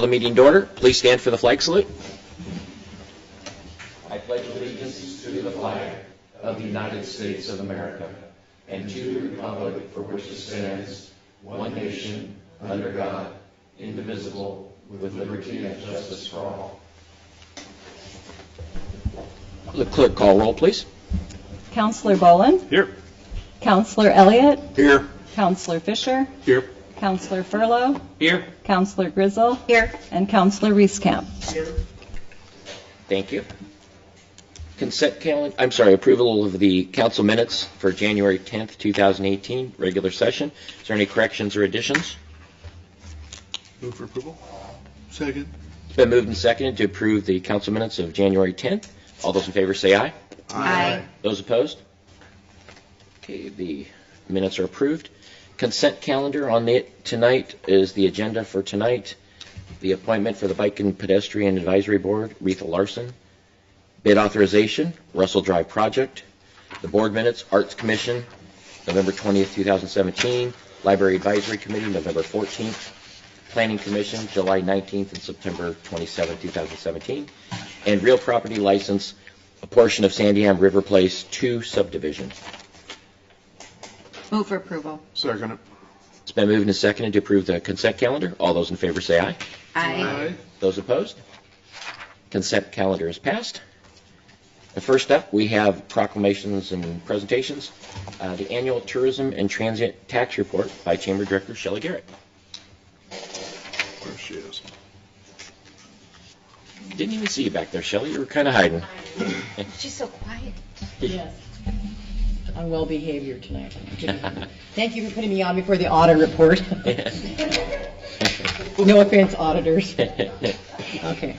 the meeting to order. Please stand for the flag salute. I pledge allegiance to the flag of the United States of America and to the republic for which it stands, one nation, under God, indivisible, with liberty and justice for all. The clerk call roll, please. Counselor Boland. Here. Counselor Elliott. Here. Counselor Fisher. Here. Counselor Furlow. Here. Counselor Grizzle. Here. And Counselor Reeskamp. Here. Thank you. Approval of the council minutes for January 10th, 2018, regular session. Is there any corrections or additions? Move for approval. Second. It's been moved and seconded to approve the council minutes of January 10th. All those in favor say aye. Aye. Those opposed? Okay, the minutes are approved. Consent calendar on tonight is the agenda for tonight. The appointment for the Bike and Pedestrian Advisory Board, Retha Larson. Bid authorization, Russell Drive Project. The board minutes, Arts Commission, November 20th, 2017. Library Advisory Committee, November 14th. Planning Commission, July 19th and September 27th, 2017. And real property license, a portion of Sandiam River Place 2 subdivision. Move for approval. Second it. It's been moved and seconded to approve the consent calendar. All those in favor say aye. Aye. Those opposed? Consent calendar is passed. And first up, we have proclamations and presentations. The annual Tourism and Transit Tax Report by Chamber Director Shelley Garrett. There she is. Didn't even see you back there, Shelley. You were kind of hiding. She's so quiet. Yes. On well behavior tonight. Thank you for putting me on before the audit report. No offense, auditors. Okay.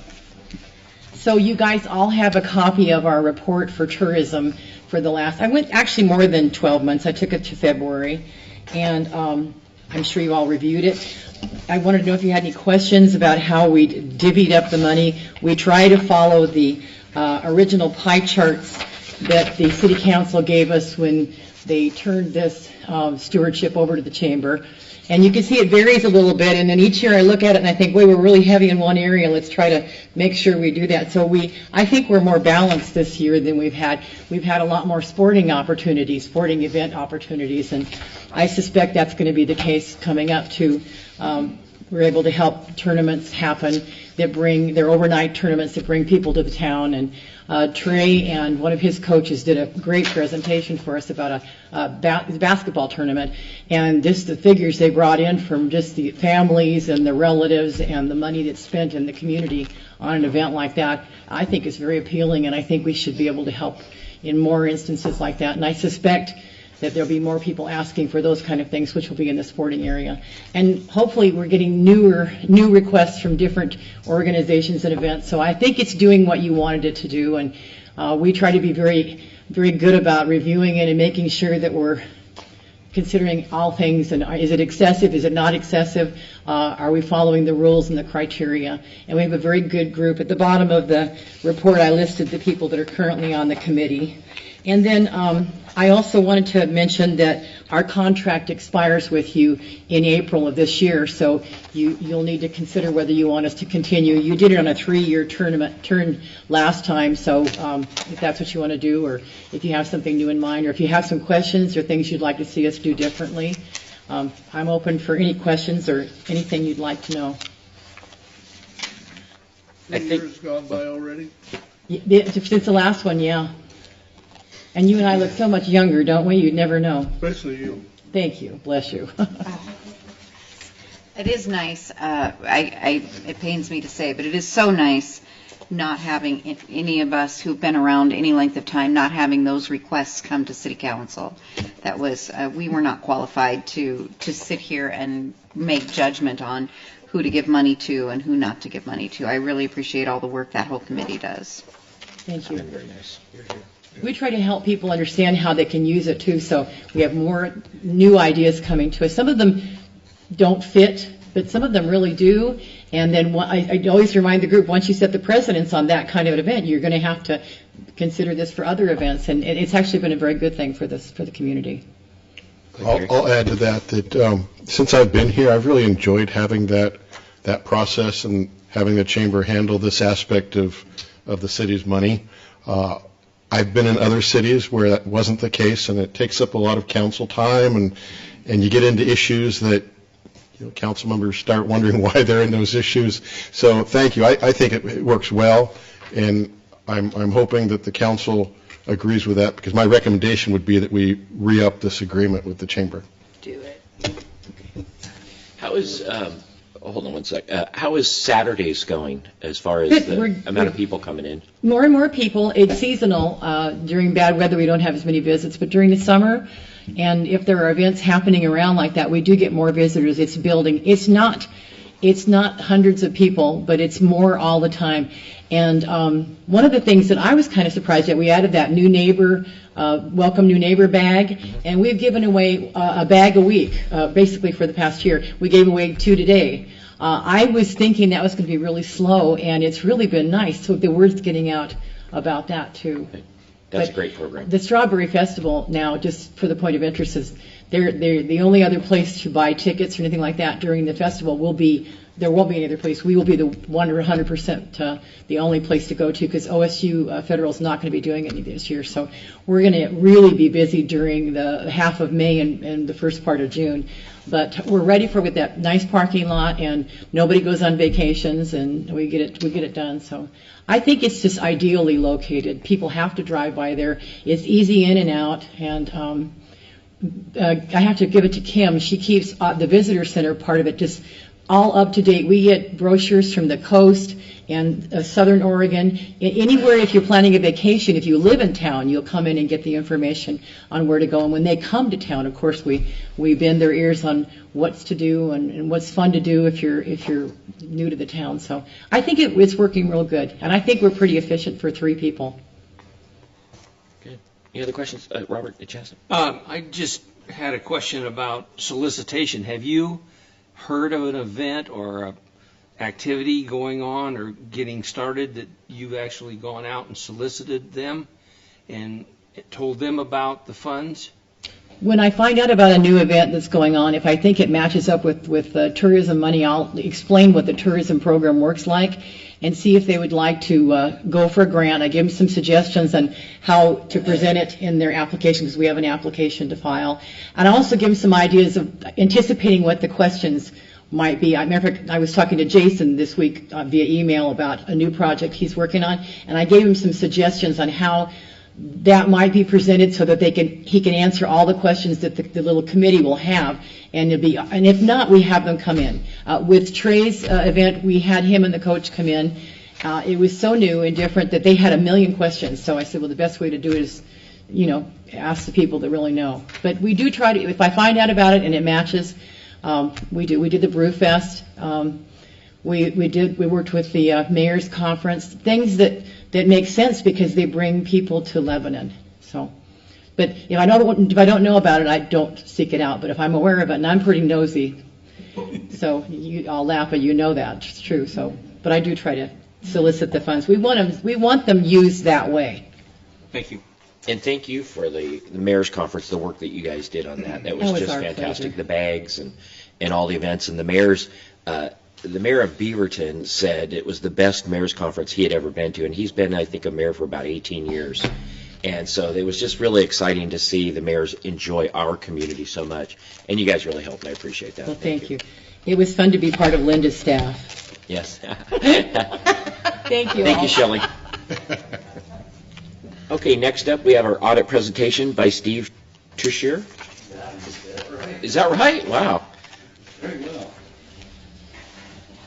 So you guys all have a copy of our report for tourism for the last, I went actually more than 12 months. I took it to February, and I'm sure you all reviewed it. I wanted to know if you had any questions about how we divvied up the money. We try to follow the original pie charts that the City Council gave us when they turned this stewardship over to the Chamber. And you can see it varies a little bit, and then each year I look at it and I think, wait, we're really heavy in one area, let's try to make sure we do that. So I think we're more balanced this year than we've had. We've had a lot more sporting event opportunities, and I suspect that's going to be the case coming up too. We're able to help tournaments happen they're overnight tournaments that bring people to the town, and Trey and one of his coaches did a great presentation for us about a basketball tournament, and just the figures they brought in from just the families and the relatives and the money that's spent in the community on an event like that, I think is very appealing, and I think we should be able to help in more instances like that, and I suspect that there'll be more people asking for those kind of things, which will be in the sporting area. And hopefully we're getting new requests from different organizations and events. So I think it's doing what you wanted it to do. And we try to be very, very good about reviewing it and making sure that we're considering all things. And is it excessive? Is it not excessive? Are we following the rules and the criteria? And we have a very good group. At the bottom of the report, I listed the people that are currently on the committee. And then I also wanted to mention that our contract expires with you in April of this year, so you'll need to consider whether you want us to continue. You did it on a 3-year term last time, so if that's what you want to do, or if you have something new in mind, or if you have some questions or things you'd like to see us do differently, I'm open for any questions or anything you'd like to know. 3 years gone by already? Since the last one, yeah. And you and I look so much younger, don't we? You'd never know. Especially you. Thank you. Bless you. It is nice. It pains me to say, but it is so nice not having any of us who've been around any length of time, not having those requests come to City Council. That was, we were not qualified to sit here and make judgment on who to give money to and who not to give money to. I really appreciate all the work that whole committee does. Thank you. Very nice. We try to help people understand how they can use it too, so we have more new ideas coming to us. Some of them don't fit, but some of them really do. And then I always remind the group, once you set the precedence on that kind of an event, you're going to have to consider this for other events. And it's actually been a very good thing for the community. I'll add to that since I've been here, I've really enjoyed having that that process and having the chamber handle this aspect of the city's money. I've been in other cities where that wasn't the case, and it takes up a lot of council time, and you get into issues that, council members start wondering why they're in those issues. So thank you. I think it works well, and I'm hoping that the council agrees with that, because my recommendation would be that we re-up this agreement with the chamber. Do it. How is, hold on one sec, how is Saturdays going as far as Good. the amount of people coming in? More and more people. It's seasonal. During bad weather, we don't have as many visits, but during the summer, and if there are events happening around like that, we do get more visitors. It's building. It's not hundreds of people, but it's more all the time. And one of the things that I was kind of surprised at, we added that new neighbor, welcome new neighbor bag, and we've given away a bag a week, basically for the past year. We gave away 2 today. I was thinking that was going to be really slow, and it's really been nice. So the word's getting out about that too. That's But a great program. The Strawberry Festival now, just for the point of interest, is they're the only other place to buy tickets or anything like that during the festival will be, there won't be any other place. We will be the 100% the only place to go to, because OSU Federal is not going to be doing any this year. So we're going to really be busy during the half of May and the first part of June. But we're ready with that nice parking lot, and nobody goes on vacations, and we get it done. So I think it's just ideally located. People have to drive by there. It's easy in and out, and I have to give it to Kim. She keeps the visitor center part of it just all up to date. We get brochures from the coast and southern Oregon. Anywhere, if you're planning a vacation, if you live in town, you'll come in and get the information on where to go. And when they come to town, of course, we bend their ears on what's to do and what's fun to do if you're new to the town. So I think it's working real good, and I think we're pretty efficient for 3 people. Good. Any other questions? Robert Chastain? I just had a question about solicitation. Have you heard of an event or a activity going on or getting started that you've actually gone out and solicited them and told them about the funds? When I find out about a new event that's going on, if I think it matches up with tourism money, I'll explain what the tourism program works like and see if they would like to go for a grant. I give them some suggestions on how to present it in their application, because we have an application to file. And I also give them some ideas of anticipating what the questions might be. I remember I was talking to Jason this week via email about a new project he's working on, and I gave him some suggestions on how that might be presented so that he can answer all the questions that the little committee will have, and if not, we have them come in. With Trey's event, we had him and the coach come in. It was so new and different that they had 1 million questions. So I said, well, the best way to do it is, ask the people that really know. But we do try to, if I find out about it and it matches, we do. We did the Brew Fest. We worked with the mayor's conference, things that make sense because they bring people to Lebanon. So, but if I don't know about it, I don't seek it out. But if I'm aware of it, and I'm pretty nosy, so I'll laugh, but you know that it's true. So, but I do try to solicit the funds. We want them used that way. Thank you. And thank you for the mayor's conference, the work that you guys did on that. That was just our fantastic. pleasure. The bags and all the events. And the mayor of Beaverton said it was the best mayor's conference he had ever been to. And he's been, I think, a mayor for about 18 years. And so it was just really exciting to see the mayors enjoy our community so much. And you guys really helped. I appreciate that. Well, thank you. It was fun to be part of Linda's staff. Yes. Thank you. Thank all. you, Shelley. Okay, next up we have our audit presentation by Steve Trushier. Is that right? Wow. Very well.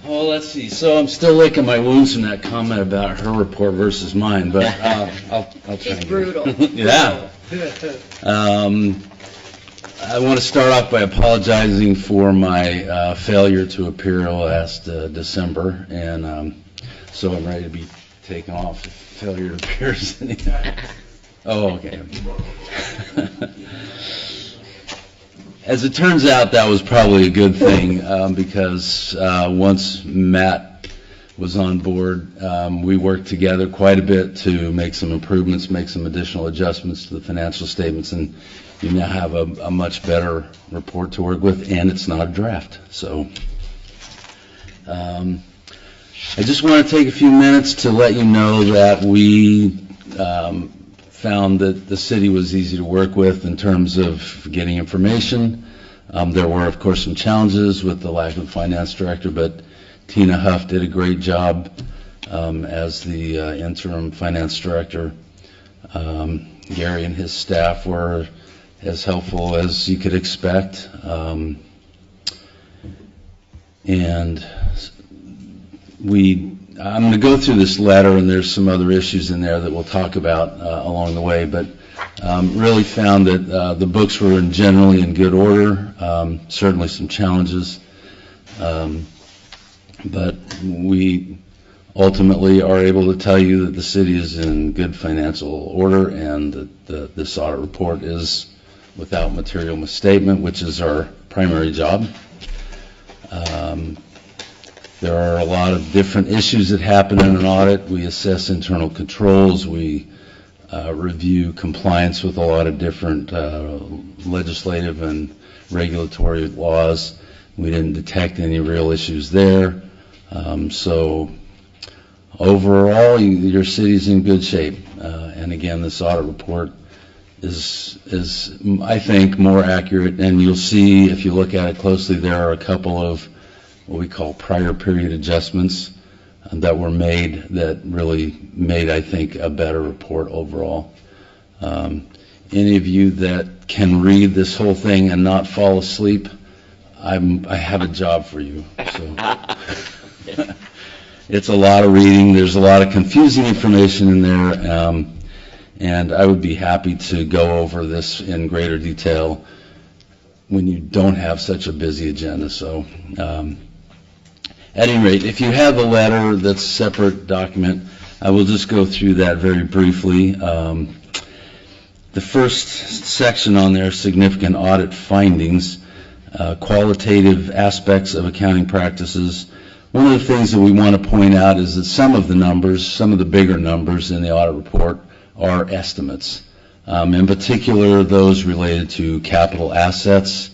Oh, let's see. So I'm still licking my wounds from that comment about her report versus mine, but I'll try. It's brutal. Yeah. I want to start off by apologizing for my failure to appear last December, and so I'm ready to be taken off if failure to appear is anything. Oh, okay. As it turns out, that was probably a good thing because once Matt was on board, we worked together quite a bit to make some improvements, make some additional adjustments to the financial statements, and you now have a much better report to work with, and it's not a draft. So I just want to take a few minutes to let you know that we found that the city was easy to work with in terms of getting information. There were, of course, some challenges with the lack of finance director, but Tina Huff did a great job as the interim finance director. Gary and his staff were as helpful as you could expect. And I'm going to go through this letter, and there's some other issues in there that we'll talk about along the way, but really found that the books were generally in good order, certainly some challenges, but we ultimately are able to tell you that the city is in good financial order and that this audit report is without material misstatement, which is our primary job. There are a lot of different issues that happen in an audit. We assess internal controls. We review compliance with a lot of different legislative and regulatory laws. We didn't detect any real issues there. So overall, your city's in good shape. And again, this audit report is, I think, more accurate. And you'll see, if you look at it closely, there are a couple of what we call prior period adjustments that were made that really made, I think, a better report overall. Any of you that can read this whole thing and not fall asleep, I have a job for you. So it's a lot of reading. There's a lot of confusing information in there, and I would be happy to go over this in greater detail when you don't have such a busy agenda. So at any rate, if you have a letter that's a separate document, I will just go through that very briefly. The first section on there, significant audit findings, qualitative aspects of accounting practices. One of the things that we want to point out is that some of the numbers, some of the bigger numbers in the audit report are estimates. In particular, those related to capital assets,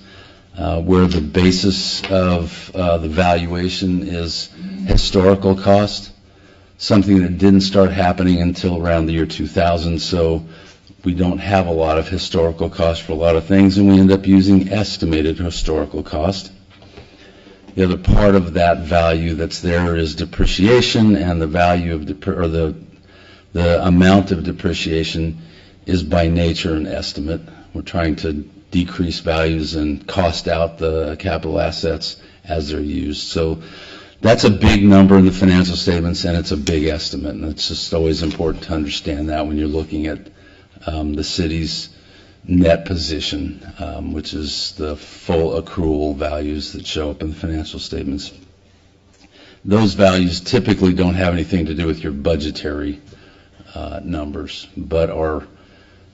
where the basis of the valuation is historical cost, something that didn't start happening until around the year 2000, so we don't have a lot of historical cost for a lot of things, and we end up using estimated historical cost. The other part of that value that's there is depreciation, and the value of the amount of depreciation is by nature an estimate. We're trying to decrease values and cost out the capital assets as they're used. So that's a big number in the financial statements, and it's a big estimate, and it's just always important to understand that when you're looking at the city's net position, which is the full accrual values that show up in the financial statements. Those values typically don't have anything to do with your budgetary numbers, but are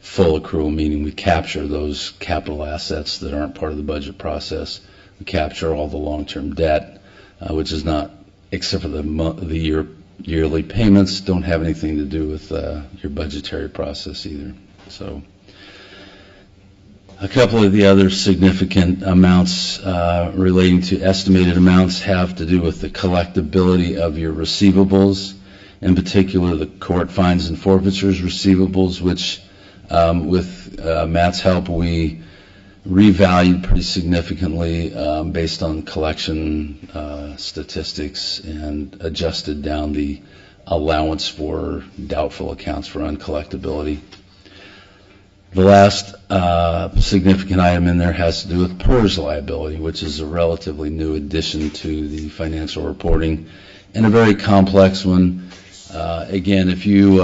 full accrual, meaning we capture those capital assets that aren't part of the budget process. We capture all the long-term debt, which is not, except for the yearly payments, don't have anything to do with your budgetary process either. So a couple of the other significant amounts relating to estimated amounts have to do with the collectability of your receivables, in particular the court fines and forfeitures receivables, which with Matt's help we revalued pretty significantly based on collection statistics and adjusted down the allowance for doubtful accounts for uncollectability. The last significant item in there has to do with PERS liability, which is a relatively new addition to the financial reporting and a very complex one. Again, if you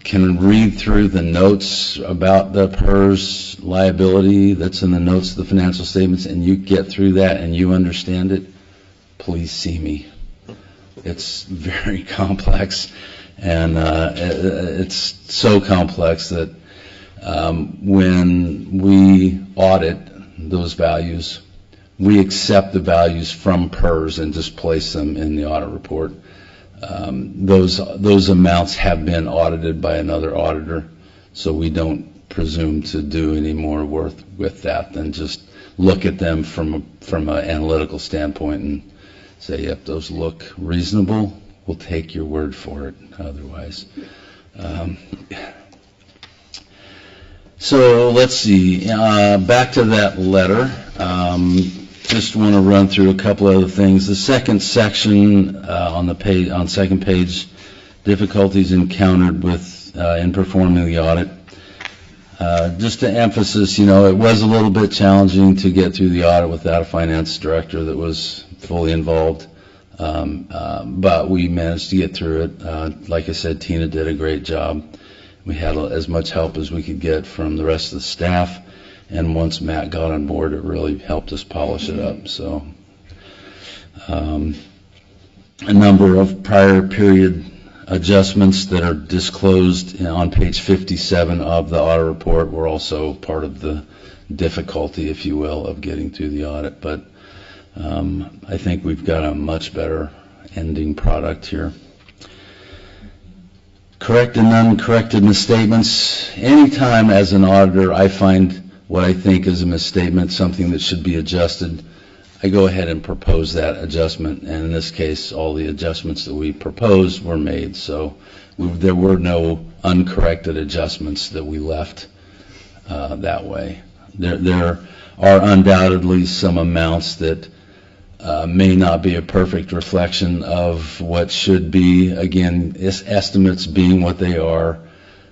can read through the notes about the PERS liability that's in the notes of the financial statements and you get through that and you understand it, please see me. It's very complex, and it's so complex that when we audit those values, we accept the values from PERS and just place them in the audit report. Those amounts have been audited by another auditor, so we don't presume to do any more with that than just look at them from an analytical standpoint and say, yep, those look reasonable, we'll take your word for it otherwise. So let's see, back to that letter. Just want to run through a couple other things. The second section on the page, on second page, difficulties encountered with in performing the audit. Just to emphasis, it was a little bit challenging to get through the audit without a finance director that was fully involved, but we managed to get through it. Like I said, Tina did a great job. We had as much help as we could get from the rest of the staff, and once Matt got on board, it really helped us polish it up. So, a number of prior period adjustments that are disclosed on page 57 of the audit report were also part of the difficulty, if you will, of getting through the audit. But I think we've got a much better ending product here. Correct and uncorrected misstatements. Anytime as an auditor I find what I think is a misstatement, something that should be adjusted, I go ahead and propose that adjustment, and in this case, all the adjustments that we proposed were made. So there were no uncorrected adjustments that we left that way. There are undoubtedly some amounts that may not be a perfect reflection of what should be. Again, estimates being what they are.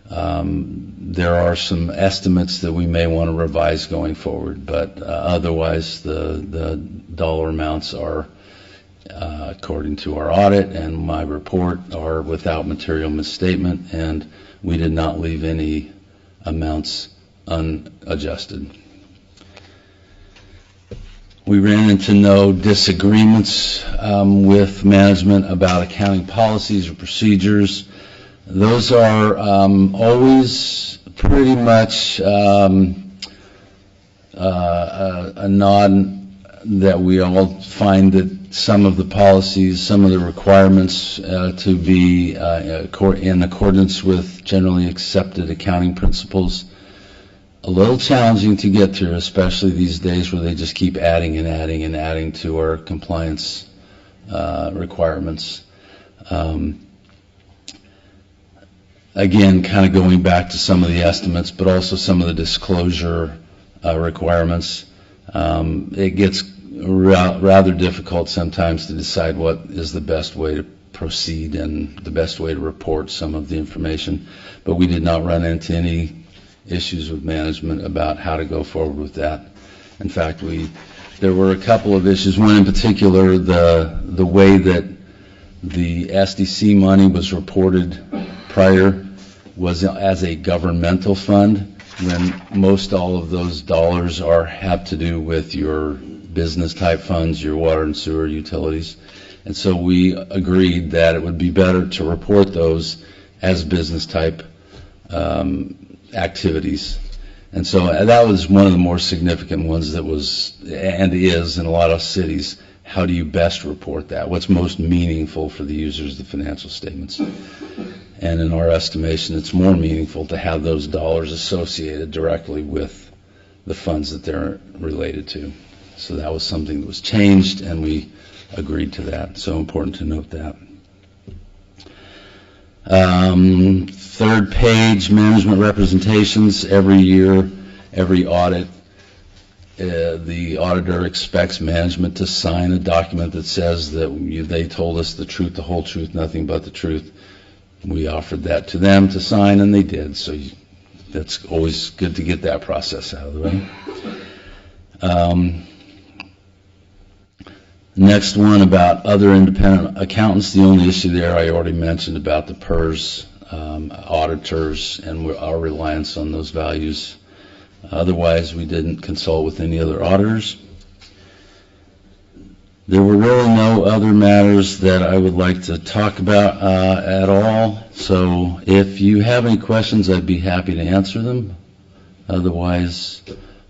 There are some estimates that we may want to revise going forward, but otherwise the dollar amounts are, according to our audit and my report, are without material misstatement, and we did not leave any amounts unadjusted. We ran into no disagreements with management about accounting policies or procedures. Those are always pretty much a nod that we all find that some of the policies, some of the requirements to be in accordance with generally accepted accounting principles, a little challenging to get through, especially these days where they just keep adding and adding and adding to our compliance requirements. Again, kind of going back to some of the estimates, but also some of the disclosure requirements. It gets rather difficult sometimes to decide what is the best way to proceed and the best way to report some of the information. But we did not run into any issues with management about how to go forward with that. In fact, there were a couple of issues. One in particular, the way that the SDC money was reported prior was as a governmental fund, when most all of those dollars have to do with your business type funds, your water and sewer utilities. And so we agreed that it would be better to report those as business type activities. And so that was one of the more significant ones that was, and is in a lot of cities. How do you best report that? What's most meaningful for the users of the financial statements? And in our estimation, it's more meaningful to have those dollars associated directly with the funds that they're related to. So that was something that was changed, and we agreed to that. So important to note that. Third page, management representations. Every year, every audit, the auditor expects management to sign a document that says that they told us the truth, the whole truth, nothing but the truth. We offered that to them to sign, and they did. So that's always good to get that process out of the way. Next one about other independent accountants. The only issue there I already mentioned about the PERS auditors and our reliance on those values. Otherwise, we didn't consult with any other auditors. There were really no other matters that I would like to talk about at all. So if you have any questions, I'd be happy to answer them. Otherwise,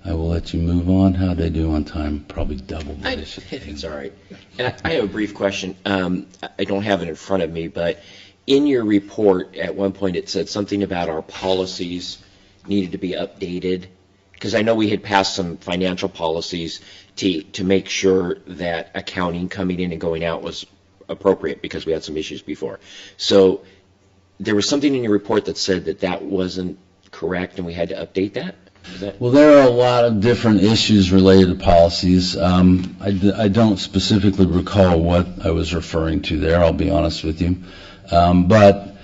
I will let you move on. How'd they do on time? Probably double. It's all right. And I have a brief question. I don't have it in front of me, but in your report, at one point it said something about our policies needed to be updated, because I know we had passed some financial policies, to make sure that accounting coming in and going out was appropriate, because we had some issues before. So there was something in your report that said that that wasn't correct and we had to update that? Is that? Well, there are a lot of different issues related to policies. I don't specifically recall what I was referring to there, I'll be honest with you. But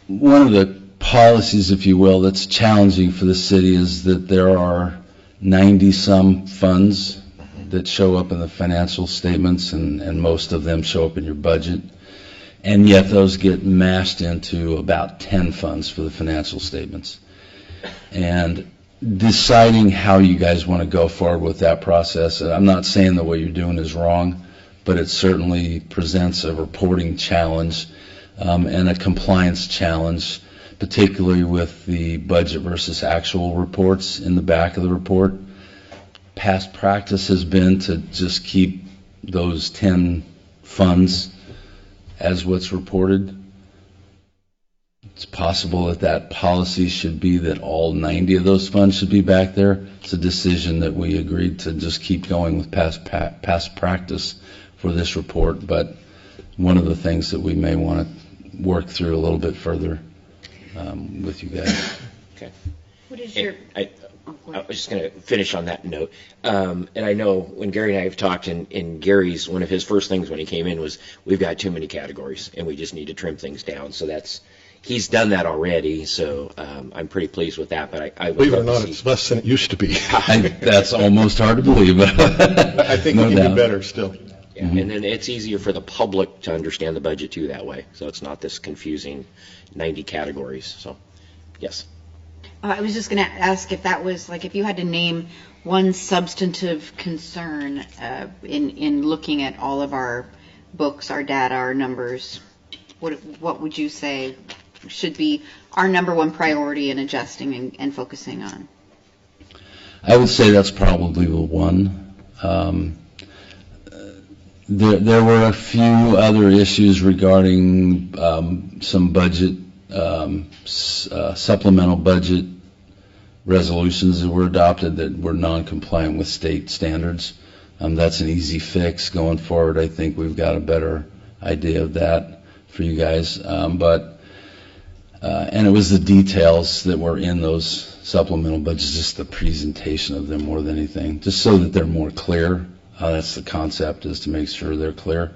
one of the policies, if you will, that's challenging for the city is that there are 90-some funds that show up in the financial statements, and most of them show up in your budget. And yet those get mashed into about 10 funds for the financial statements. And deciding how you guys want to go forward with that process, I'm not saying that what you're doing is wrong, but it certainly presents a reporting challenge and a compliance challenge, particularly with the budget versus actual reports in the back of the report. Past practice has been to just keep those 10 funds as what's reported. It's possible that that policy should be that all 90 of those funds should be back there. It's a decision that we agreed to just keep going with past practice for this report, but one of the things that we may want to work through a little bit further with you guys. Okay. What is your... I was just going to finish on that note. And I know when Gary and I have talked, and Gary's, one of his first things when he came in was, we've got too many categories and we just need to trim things down. So he's done that already. So I'm pretty pleased with that. But I would Believe it or love to not, see- it's less than it used to be. That's almost hard to believe. I think No we can doubt. do better still. Yeah, and then it's easier for the public to understand the budget too that way. So it's not this confusing 90 categories. So, yes. I was just going to ask if that was, like, if you had to name one substantive concern in looking at all of our books, our data, our numbers, what would you say should be our number one priority in adjusting and focusing on? I would say that's probably the one. There were a few other issues regarding some budget, supplemental budget resolutions that were adopted that were non-compliant with state standards. That's an easy fix going forward. I think we've got a better idea of that for you guys. And it was the details that were in those supplemental budgets, just the presentation of them more than anything, just so that they're more clear. That's the concept, is to make sure they're clear.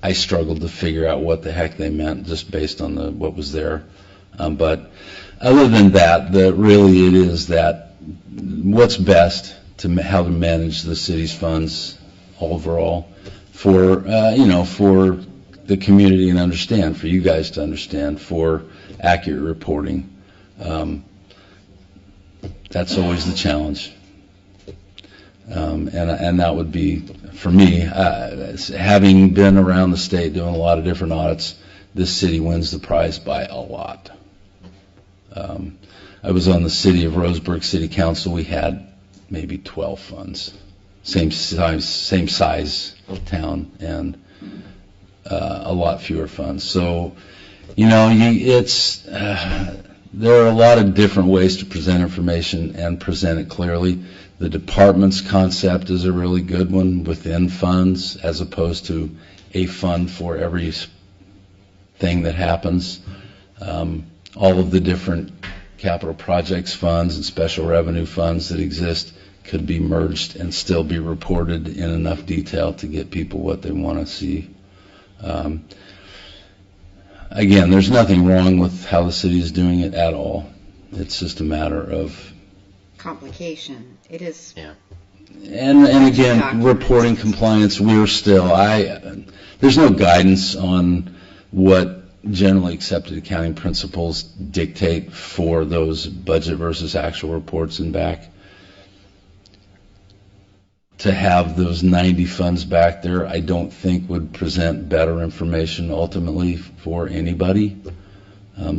I struggled to figure out what the heck they meant just based on what was there. But other than that, really it is that what's best to how to manage the city's funds overall for, for the community and understand, for you guys to understand, for accurate reporting. That's always the challenge. And that would be, for me, having been around the state doing a lot of different audits, this city wins the prize by a lot. I was on the city of Roseburg City Council. We had maybe 12 funds, same size town, and a lot fewer funds. So, there are a lot of different ways to present information and present it clearly. The department's concept is a really good one within funds, as opposed to a fund for every thing that happens. All of the different capital projects funds and special revenue funds that exist could be merged and still be reported in enough detail to get people what they want to see. Again, there's nothing wrong with how the city is doing it at all. It's just a matter of Complication. It is. Yeah. And again, reporting compliance, there's no guidance on what generally accepted accounting principles dictate for those budget versus actual reports and back. To have those 90 funds back there, I don't think would present better information ultimately for anybody.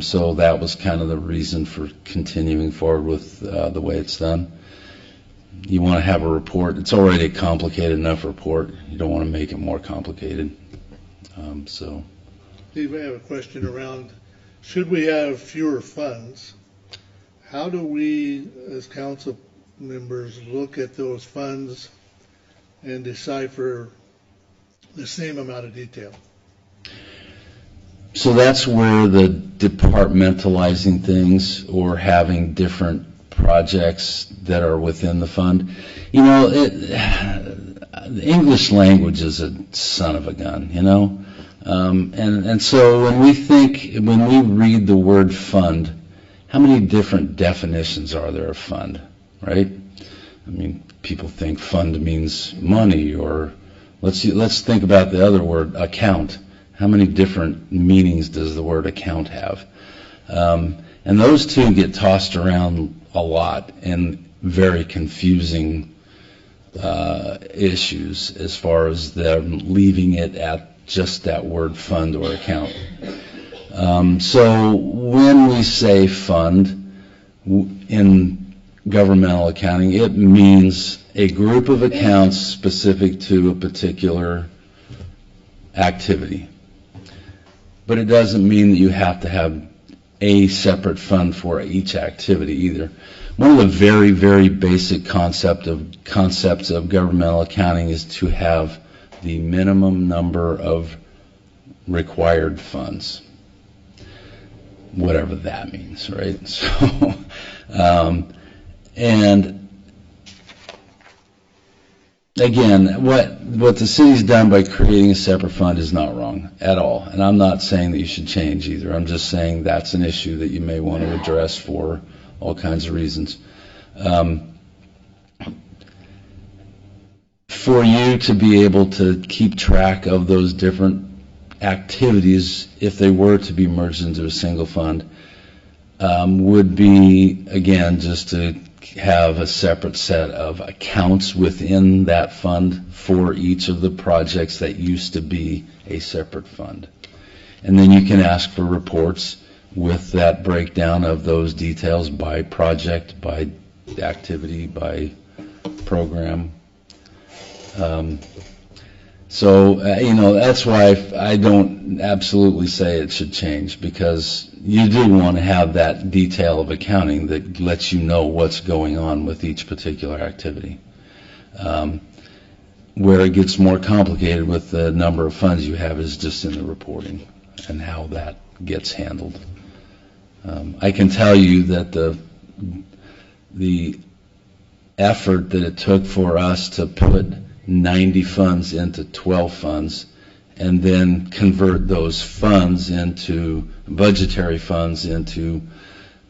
So that was kind of the reason for continuing forward with the way it's done. You want to have a report. It's already a complicated enough report. You don't want to make it more complicated. Steve, I have a question around, should we have fewer funds, how do we as council members look at those funds and decipher the same amount of detail? So that's where the departmentalizing things or having different projects that are within the fund. You know, the English language is a son of a gun, you know? And so when we read the word fund, how many different definitions are there of fund, right? I mean, people think fund means money, or let's think about the other word, account. How many different meanings does the word account have? And those two get tossed around a lot in very confusing issues as far as them leaving it at just that word fund or account. So when we say fund in governmental accounting, it means a group of accounts specific to a particular activity. But it doesn't mean that you have to have a separate fund for each activity either. One of the very, very basic concepts of governmental accounting is to have the minimum number of required funds, whatever that means, right? So, and again, what the city's done by creating a separate fund is not wrong at all. And I'm not saying that you should change either. I'm just saying that's an issue that you may want to address for all kinds of reasons. For you to be able to keep track of those different activities, if they were to be merged into a single fund, would be, again, just to have a separate set of accounts within that fund for each of the projects that used to be a separate fund. And then you can ask for reports with that breakdown of those details by project, by activity, by program. You know, that's why I don't absolutely say it should change, because you do want to have that detail of accounting that lets you know what's going on with each particular activity. Where it gets more complicated with the number of funds you have is just in the reporting and how that gets handled. I can tell you that the effort that it took for us to put 90 funds into 12 funds and then convert those funds into budgetary funds into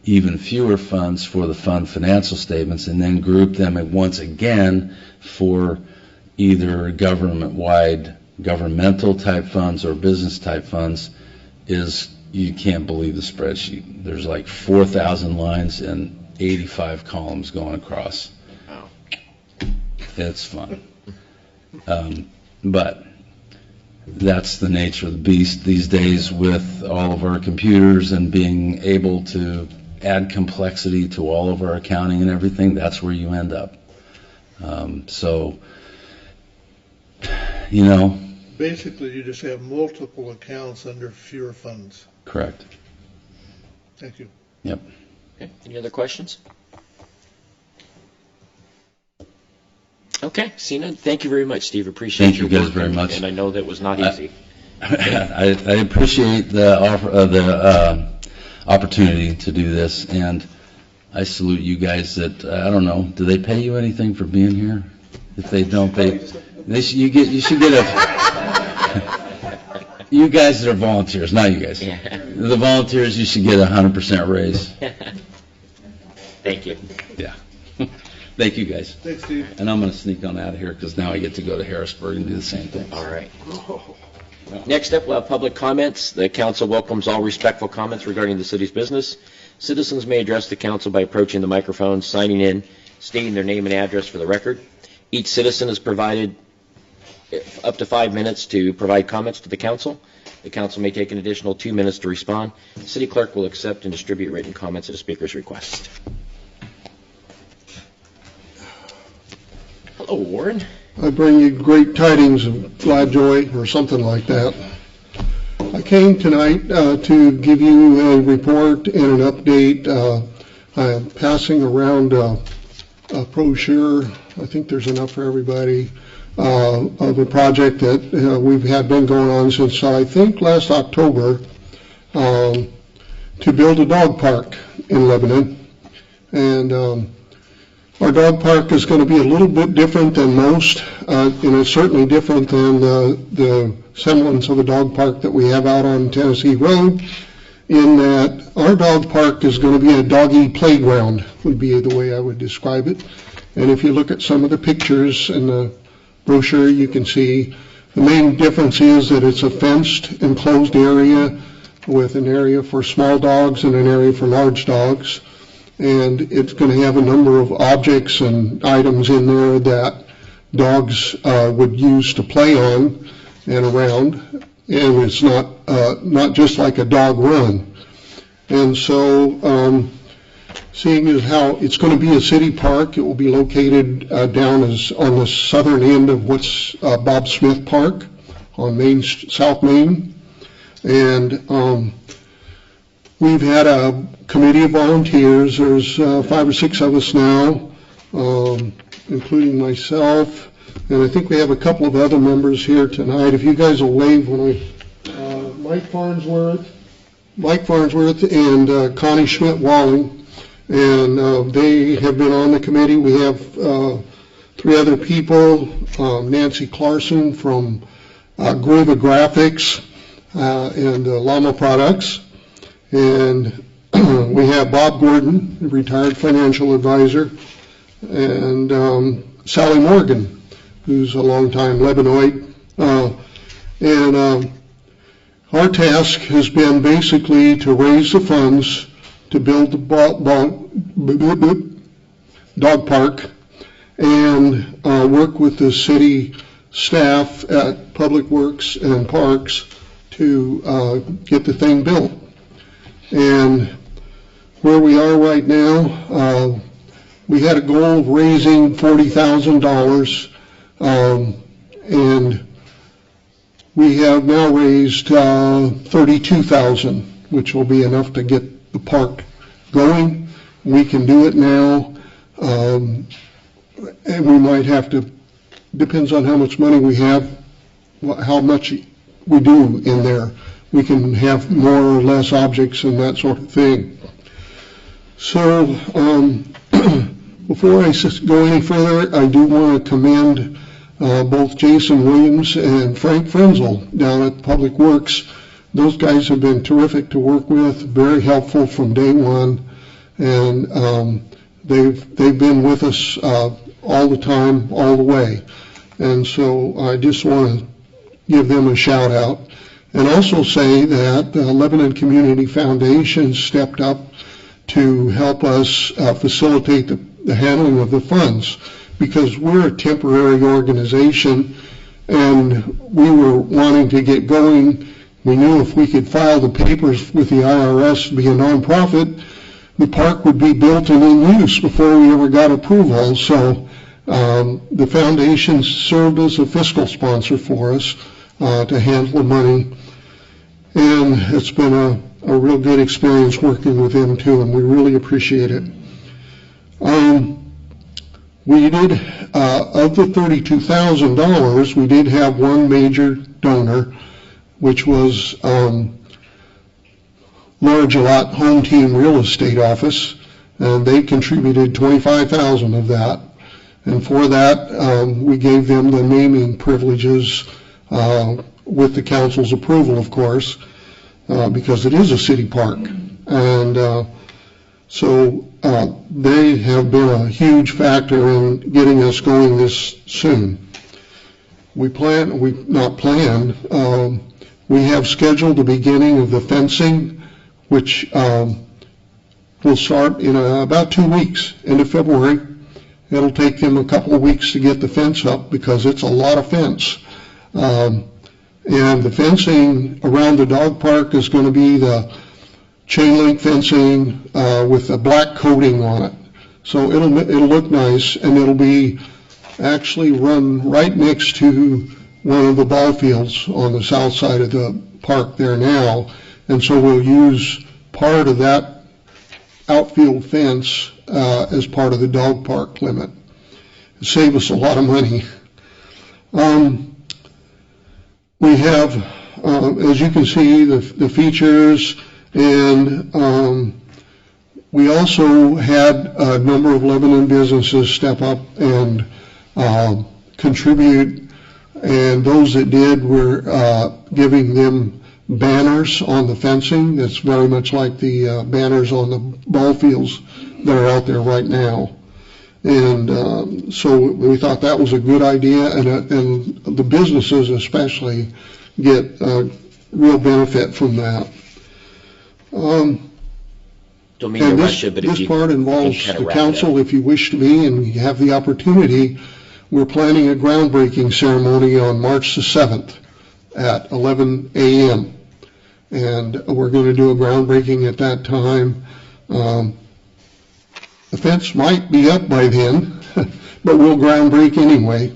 even fewer funds for the fund financial statements, and then group them once again for either government-wide governmental type funds or business type funds, is, you can't believe the spreadsheet. There's like 4,000 lines and 85 columns going across. Wow. It's fun. But that's the nature of the beast these days with all of our computers and being able to add complexity to all of our accounting and everything. That's where you end up. So, you know. Basically, you just have multiple accounts under fewer funds. Correct. Thank you. Yep. Okay. Any other questions? Okay, Sina, thank you very much, Steve. Appreciate Thank you your guys work, very much. And I know that was not easy. I appreciate the offer, opportunity to do this, and I salute you guys that, I don't know, do they pay you anything for being here? If they don't, you should get you guys that are volunteers, not you guys. Yeah. The volunteers, you should get 100% raise. Thank you. Yeah. Thank you, guys. Thanks, Steve. And I'm going to sneak on out of here because now I get to go to Harrisburg and do the same thing. All right. Next up, we'll have public comments. The council welcomes all respectful comments regarding the city's business. Citizens may address the council by approaching the microphone, signing in, stating their name and address for the record. Each citizen is provided up to 5 minutes to provide comments to the council. The council may take an additional 2 minutes to respond. The city clerk will accept and distribute written comments at a speaker's request. Hello, Warren. I bring you great tidings of glad joy or something like that. I came tonight to give you a report and an update. I am passing around a brochure, I think there's enough for everybody, of a project that we've been going on since, I think, last October, to build a dog park in Lebanon. And our dog park is going to be a little bit different than most, and it's certainly different than the semblance of a dog park that we have out on Tennessee Road, in that our dog park is going to be a doggy playground, would be the way I would describe it. And if you look at some of the pictures in the brochure, you can see the main difference is that it's a fenced, enclosed area with an area for small dogs and an area for large dogs. And it's going to have a number of objects and items in there that dogs would use to play on and around. And it's not just like a dog run. And so, seeing as how it's going to be a city park, it will be located down on the southern end of what's Bob Smith Park on South Main. And we've had a committee of volunteers. There's 5 or 6 of us now, including myself. And I think we have a couple of other members here tonight. If you guys will wave when Mike Farnsworth and Connie Schmidt-Walling. And they have been on the committee. We have 3 other people, Nancy Clarson from Gueva Graphics and Llama Products. And we have Bob Gordon, retired financial advisor, and Sally Morgan, who's a longtime Lebanoid. And our task has been basically to raise the funds to build the dog park and work with the city staff at Public Works and Parks to get the thing built. And where we are right now, we had a goal of raising $40,000, and we have now raised $32,000, which will be enough to get the park going. We can do it now, and we might have to, depends on how much money we have, how much we do in there. We can have more or less objects and that sort of thing. So before I go any further, I do want to commend both Jason Williams and Frank Frenzel down at Public Works. Those guys have been terrific to work with, very helpful from day one, and they've been with us all the time, all the way. And so I just want to give them a shout out. And also say that the Lebanon Community Foundation stepped up to help us facilitate the handling of the funds, because we're a temporary organization and we were wanting to get going. We knew if we could file the papers with the IRS to be a nonprofit, the park would be built and in use before we ever got approval. So the foundation served as a fiscal sponsor for us to handle the money. And it's been a real good experience working with them too, and we really appreciate it. We did, of the $32,000, we did have one major donor, which was Laura Gillott Home Team Real Estate Office, and they contributed $25,000 of that. And for that, we gave them the naming privileges with the council's approval, of course, because it is a city park. And so they have been a huge factor in getting us going this soon. We have scheduled the beginning of the fencing, which will start in about 2 weeks, end of February. It'll take them a couple of weeks to get the fence up because it's a lot of fence. And the fencing around the dog park is going to be the chain link fencing with a black coating on it. So it'll look nice, and it'll be actually run right next to one of the ball fields on the south side of the park there now. And so we'll use part of that outfield fence as part of the dog park limit. It saved us a lot of money. We have, as you can see, the features, and we also had a number of Lebanon businesses step up and contribute, and those that did were giving them banners on the fencing that's very much like the banners on the ball fields that are out there right now. And so we thought that was a good idea, and the businesses especially get real benefit from that. Don't mean to And rush it, but if this you part involves can kinda the wrap it council, up. if you wish to be and you have the opportunity. We're planning a groundbreaking ceremony on March the 7th at 11 a.m. And we're going to do a groundbreaking at that time. The fence might be up by then, but we'll groundbreak anyway.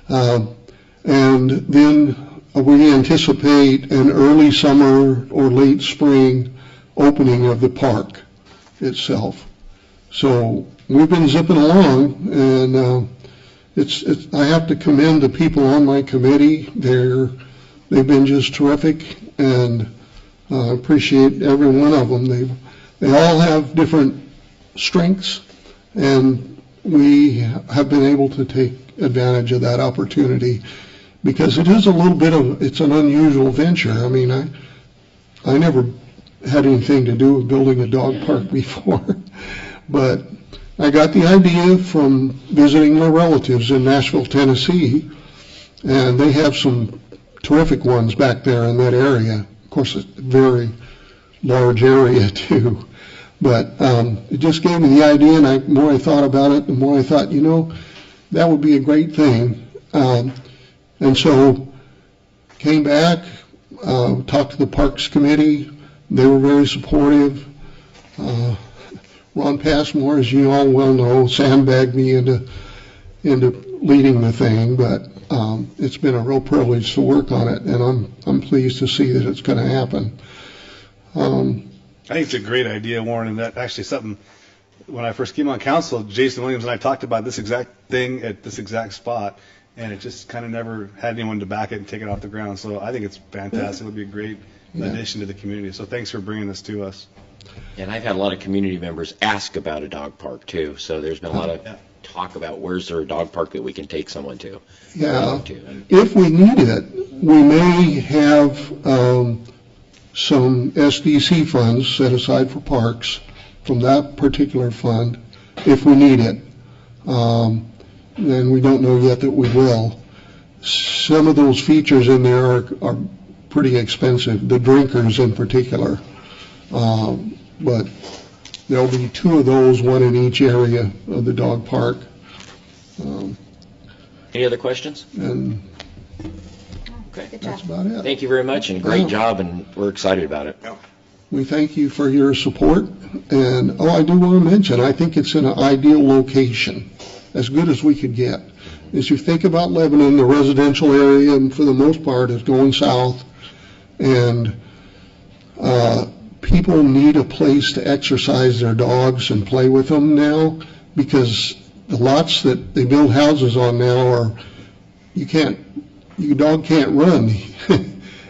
And then we anticipate an early summer or late spring opening of the park itself. So we've been zipping along, and I have to commend the people on my committee. They've been just terrific, and I appreciate every one of them. They all have different strengths, and we have been able to take advantage of that opportunity because it is it's an unusual venture. I mean, I never had anything to do with building a dog park before, but I got the idea from visiting my relatives in Nashville, Tennessee, and they have some terrific ones back there in that area. Of course, it's a very large area too, but it just gave me the idea, and the more I thought about it, the more I thought, that would be a great thing. And so came back, talked to the Parks Committee. They were very supportive. Ron Passmore, as you all well know, sandbagged me into leading the thing, but it's been a real privilege to work on it, and I'm pleased to see that it's going to happen. I think it's a great idea, Warren, and that actually something, when I first came on council, Jason Williams and I talked about this exact thing at this exact spot, and it just kind of never had anyone to back it and take it off the ground. So I think it's fantastic. It would be a great addition to the community. So thanks for bringing this to us. And I've had a lot of community members ask about a dog park too, so there's been a lot of talk about where's there a dog park that we can take someone to. Yeah, if we need it, we may have some SDC funds set aside for parks from that particular fund if we need it. And we don't know yet that we will. Some of those features in there are pretty expensive, the drinkers in particular. But there'll be 2 of those, one in each area of the dog park. Any other questions? And Okay. that's about it. Thank you very much, and great job, and we're excited about it. We thank you for your support. And, I do want to mention, I think it's in an ideal location, as good as we could get. As you think about Lebanon, the residential area, for the most part, is going south, and people need a place to exercise their dogs and play with them now, because the lots that they build houses on now your dog can't run,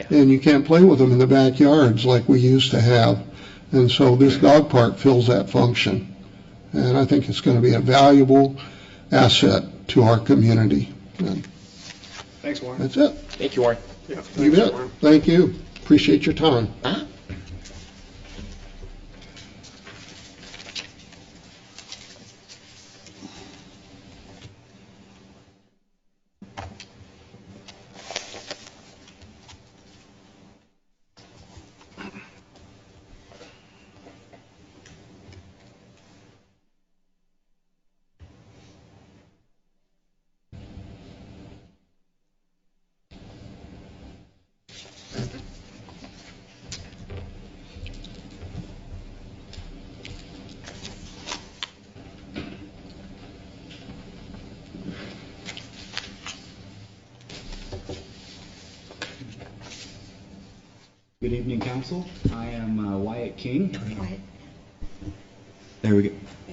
and you can't play with them in the backyards like we used to have. And so this dog park fills that function. And I think it's going to be a valuable asset to our community. And Thanks, Warren. that's it. Thank you, Warren. You bet. Thank you. Appreciate your time. Good evening, Council. I am Wyatt King. There we go.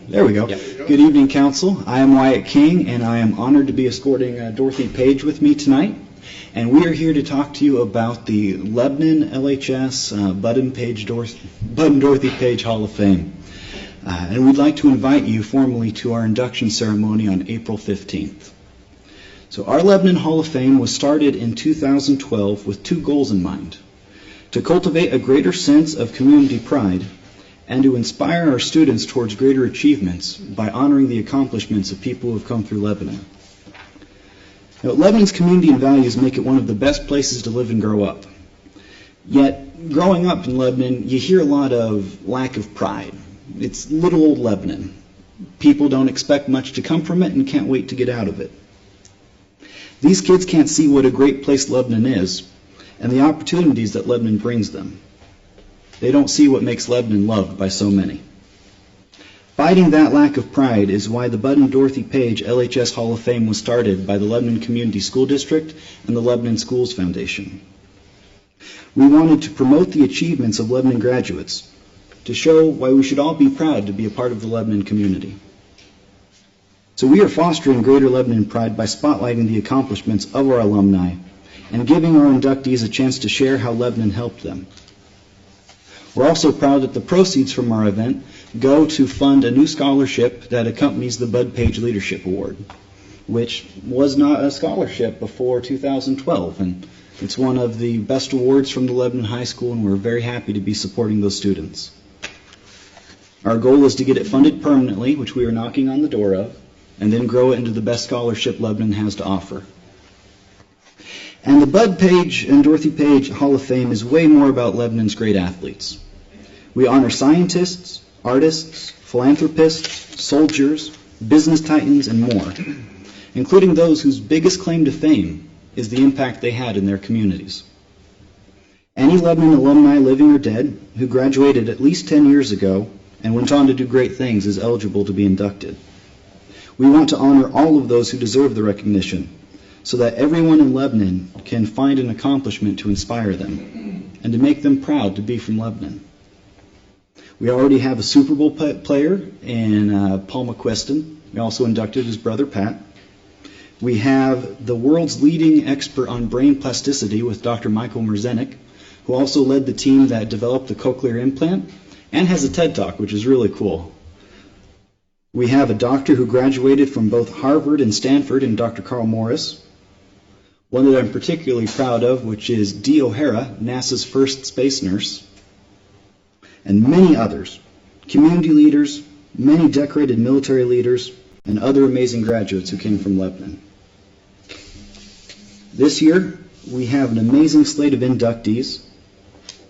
There we go. Yep. Good evening, Council. I am Wyatt King, and I am honored to be escorting Dorothy Page with me tonight. And we are here to talk to you about the Lebanon LHS Bud and Dorothy Page Hall of Fame. And we'd like to invite you formally to our induction ceremony on April 15th. So our Lebanon Hall of Fame was started in 2012 with two goals in mind: to cultivate a greater sense of community pride and to inspire our students towards greater achievements by honoring the accomplishments of people who have come through Lebanon. Now, Lebanon's community and values make it one of the best places to live and grow up. Yet, growing up in Lebanon, you hear a lot of lack of pride. It's little old Lebanon. People don't expect much to come from it and can't wait to get out of it. These kids can't see what a great place Lebanon is and the opportunities that Lebanon brings them. They don't see what makes Lebanon loved by so many. Fighting that lack of pride is why the Bud and Dorothy Page LHS Hall of Fame was started by the Lebanon Community School District and the Lebanon Schools Foundation. We wanted to promote the achievements of Lebanon graduates, to show why we should all be proud to be a part of the Lebanon community. So we are fostering greater Lebanon pride by spotlighting the accomplishments of our alumni and giving our inductees a chance to share how Lebanon helped them. We're also proud that the proceeds from our event go to fund a new scholarship that accompanies the Bud Page Leadership Award, which was not a scholarship before 2012, and it's one of the best awards from the Lebanon High School, and we're very happy to be supporting those students. Our goal is to get it funded permanently, which we are knocking on the door of, and then grow it into the best scholarship Lebanon has to offer. And the Bud Page and Dorothy Page Hall of Fame is way more about Lebanon's great athletes. We honor scientists, artists, philanthropists, soldiers, business titans, and more, including those whose biggest claim to fame is the impact they had in their communities. Any Lebanon alumni, living or dead, who graduated at least 10 years ago and went on to do great things is eligible to be inducted. We want to honor all of those who deserve the recognition so that everyone in Lebanon can find an accomplishment to inspire them and to make them proud to be from Lebanon. We already have a Super Bowl player in Paul McQuiston. We also inducted his brother Pat. We have the world's leading expert on brain plasticity with Dr. Michael Merzenik, who also led the team that developed the cochlear implant and has a TED Talk, which is really cool. We have a doctor who graduated from both Harvard and Stanford, and Dr. Carl Morris. One that I'm particularly proud of, which is Dee O'Hara, NASA's first space nurse. And many others, community leaders, many decorated military leaders, and other amazing graduates who came from Lebanon. This year, we have an amazing slate of inductees.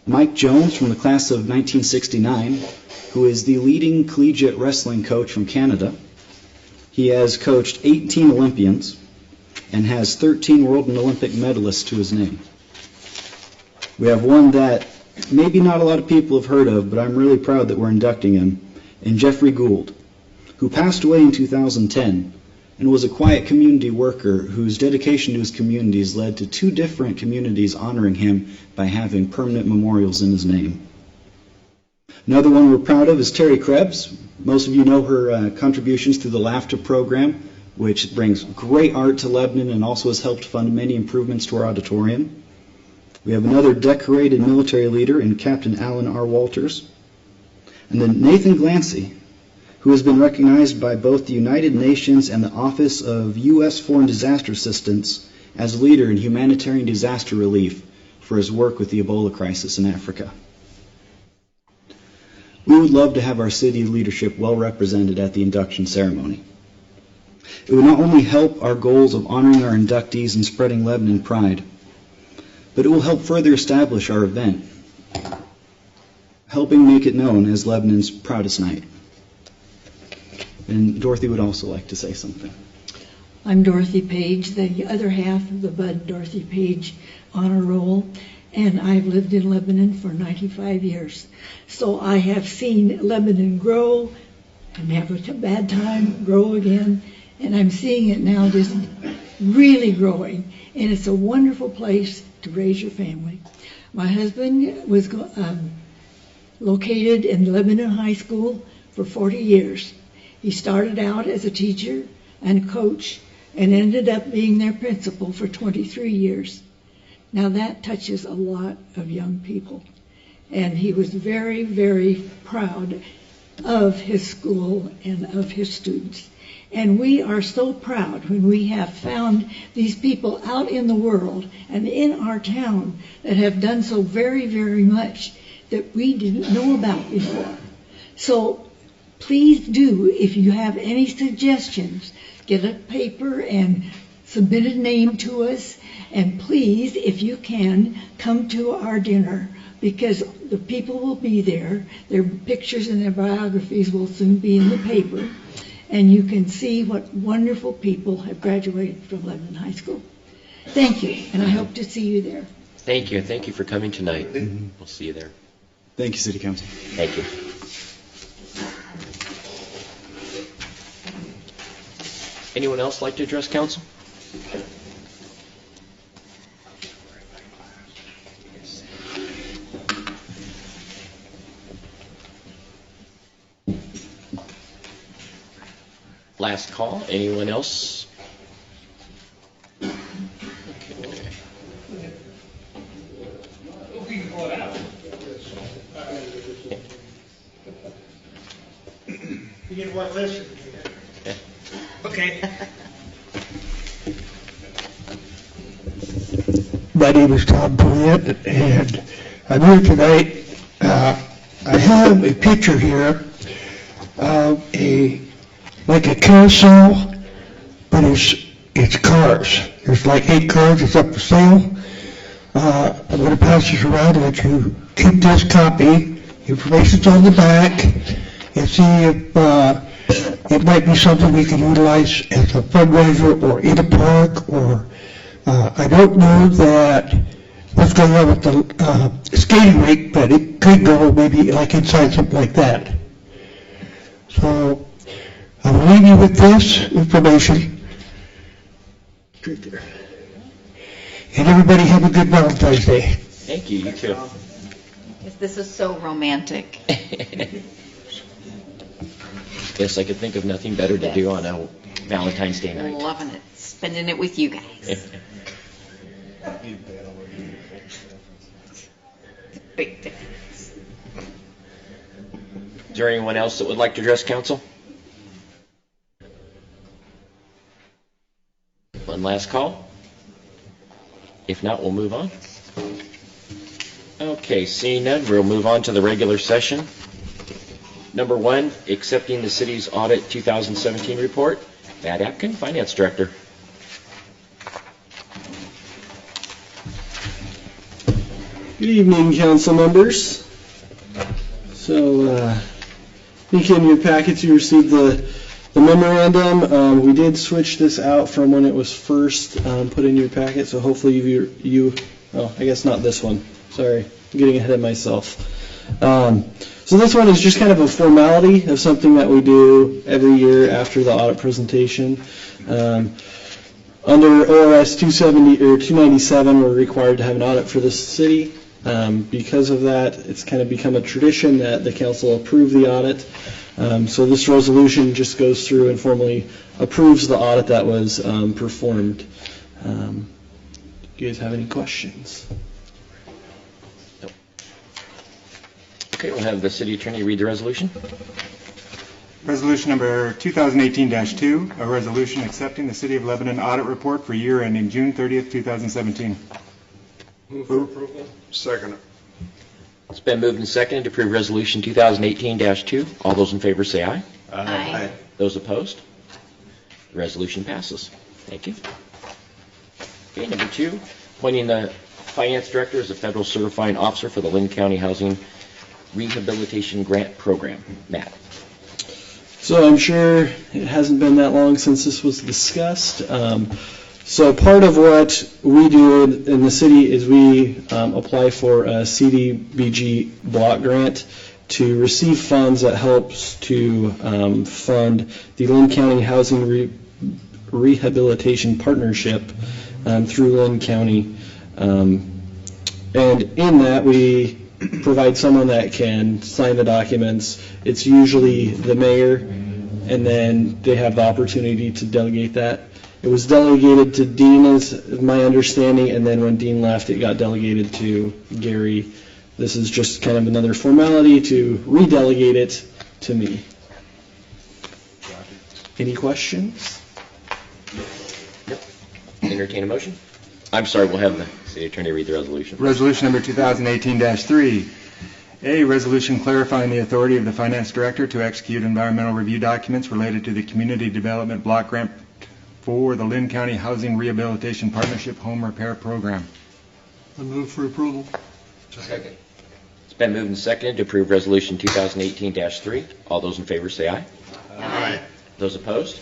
Mike Jones from the class of 1969, who is the leading collegiate wrestling coach from Canada. He has coached 18 Olympians and has 13 world and Olympic medalists to his name. We have one that maybe not a lot of people have heard of, but I'm really proud that we're inducting him, and Jeffrey Gould, who passed away in 2010 and was a quiet community worker whose dedication to his communities led to 2 different communities honoring him by having permanent memorials in his name. Another one we're proud of is Terry Krebs. Most of you know her contributions to the LAFTA program, which brings great art to Lebanon and also has helped fund many improvements to our auditorium. We have another decorated military leader in Captain Alan R. Walters. And then Nathan Glancy, who has been recognized by both the United Nations and the Office of U.S. Foreign Disaster Assistance as a leader in humanitarian disaster relief for his work with the Ebola crisis in Africa. We would love to have our city leadership well represented at the induction ceremony. It would not only help our goals of honoring our inductees and spreading Lebanon pride, but it will help further establish our event, helping make it known as Lebanon's proudest night. And Dorothy would also like to say something. I'm Dorothy Page, the other half of the Bud Dorothy Page honor roll, and I've lived in Lebanon for 95 years. So I have seen Lebanon grow and have a bad time, grow again, and I'm seeing it now just really growing, and it's a wonderful place to raise your family. My husband was located in Lebanon High School for 40 years, He started out as a teacher and coach and ended up being their principal for 23 years. Now that touches a lot of young people. And he was very, very proud of his school and of his students. And we are so proud when we have found these people out in the world and in our town that have done so very, very much that we didn't know about before. So please do, if you have any suggestions, get a paper and submit a name to us. And please, if you can, come to our dinner, because the people will be there. Their pictures and their biographies will soon be in the paper. And you can see what wonderful people have graduated from Lebanon High School. Thank you, and I hope to see you there. Thank you, and thank you for coming tonight. We'll see you there. Thank you, City Council. Thank you. Anyone else like to address council? Last call. Anyone else? Okay. You get one listen. Okay. My name is Tom Pouillet, and I'm here tonight. I have a picture here of like a carousel, but it's cars. There's like 8 cars. It's up for sale. I'm going to pass this around and let you keep this copy. Information's on the back, and see if it might be something we can utilize as a fundraiser or in a park, or I don't know that what's going on with the skating rink, but it could go maybe like inside something like that. So I will leave you with this information. Right there. And everybody have a good Valentine's Day. Thank you. You too. This is so romantic. Yes, I could think of nothing better to do on a Valentine's Day night. Loving it. Spending it with you guys. Big difference. Is there anyone else that would like to address council? One last call. If not, we'll move on. Okay, seeing none, we'll move on to the regular session. Number 1, accepting the city's audit 2017 report. Matt Apkin, Finance Director. Good evening, council members. So, I think in your packets you received the memorandum. We did switch this out from when it was first put in your packet, so hopefully I guess not this one. Sorry, I'm getting ahead of myself. So this one is just kind of a formality of something that we do every year after the audit presentation. Under ORS 270 or 297, we're required to have an audit for the city. Because of that, it's kind of become a tradition that the council approve the audit. So this resolution just goes through and formally approves the audit that was performed. Do you guys have any questions? Nope. Okay, we'll have the city attorney read the resolution. Resolution number 2018-2, a resolution accepting the City of Lebanon audit report for year ending June 30th, 2017. Move for approval. Second. It's been moved and seconded to approve resolution 2018-2. All those in favor say aye. Aye. Those opposed? The resolution passes. Thank you. Okay, number 2, appointing the Finance Director as a Federal Certifying Officer for the Lynn County Housing Rehabilitation Grant Program. Matt. So I'm sure it hasn't been that long since this was discussed. So part of what we do in the city is we apply for a CDBG block grant to receive funds that helps to fund the Lynn County Housing Rehabilitation Partnership through Lynn County. And in that, we provide someone that can sign the documents. It's usually the mayor and then they have the opportunity to delegate that. It was delegated to Dean, is my understanding, and then when Dean left, it got delegated to Gary. This is just kind of another formality to redelegate it to me. Any questions? Yep. Entertain a motion? I'm sorry, we'll have the city attorney read the resolution. Resolution number 2018-3. A resolution clarifying the authority of the finance director to execute environmental review documents related to the Community Development Block Grant for the Lynn County Housing Rehabilitation Partnership Home Repair Program. I move for approval. Second. It's been moved and seconded to approve Resolution 2018-3. All those in favor say aye. Aye. Those opposed?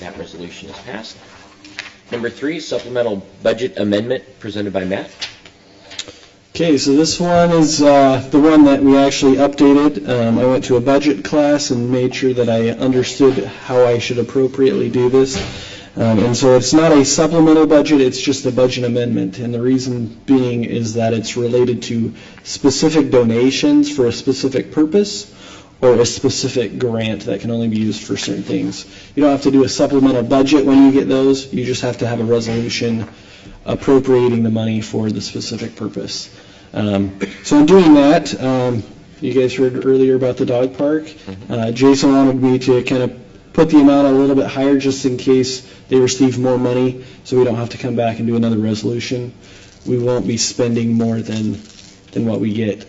That resolution is passed. Number 3, supplemental budget amendment presented by Matt. Okay, so this one is the one that we actually updated. I went to a budget class and made sure that I understood how I should appropriately do this. And so it's not a supplemental budget, it's just a budget amendment. And the reason being is that it's related to specific donations for a specific purpose or a specific grant that can only be used for certain things. You don't have to do a supplemental budget when you get those, you just have to have a resolution appropriating the money for the specific purpose. So in doing that, you guys heard earlier about the dog park. Jason wanted me to kind of put the amount a little bit higher just in case they receive more money, so we don't have to come back and do another resolution. We won't be spending more than what we get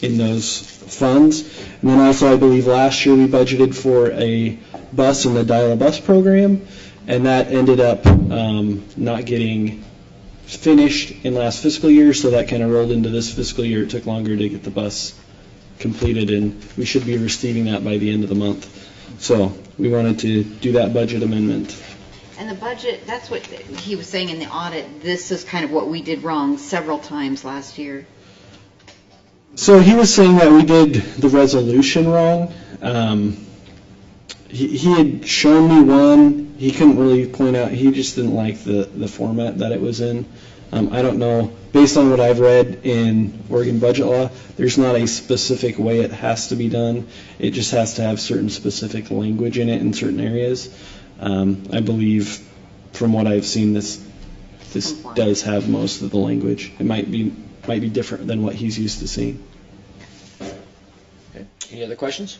in those funds. And then also, I believe last year we budgeted for a bus in the Dial-A-Bus program, and that ended up not getting finished in last fiscal year, so that kind of rolled into this fiscal year. It took longer to get the bus completed, and we should be receiving that by the end of the month. So we wanted to do that budget amendment. And the budget, that's what he was saying in the audit, this is kind of what we did wrong several times last year. So he was saying that we did the resolution wrong. He had shown me one. He couldn't really point out. He just didn't like the format that it was in. I don't know. Based on what I've read in Oregon budget law, there's not a specific way it has to be done. It just has to have certain specific language in it in certain areas. I believe, from what I've seen, this does have most of the language. It might be different than what he's used to seeing. Okay. Any other questions?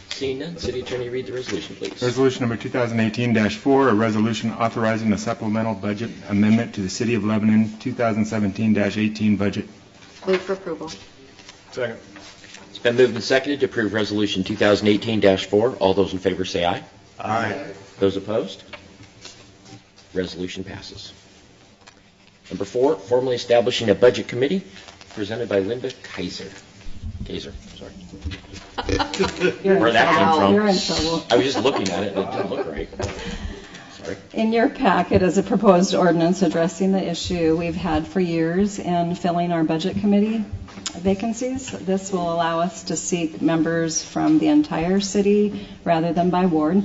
Seeing none, city attorney, read the resolution, please. Resolution number 2018-4, a resolution authorizing a supplemental budget amendment to the City of Lebanon 2017-18 budget. Move for approval. Second. It's been moved and seconded to approve Resolution 2018-4. All those in favor say aye. Aye. Those opposed? Resolution passes. Number 4, formally establishing a budget committee, presented by Linda Kaiser. Sorry. Where that came from. You're in trouble. I was just looking at it and it didn't look right. Sorry. In your packet is a proposed ordinance addressing the issue we've had for years in filling our budget committee vacancies. This will allow us to seek members from the entire city rather than by ward.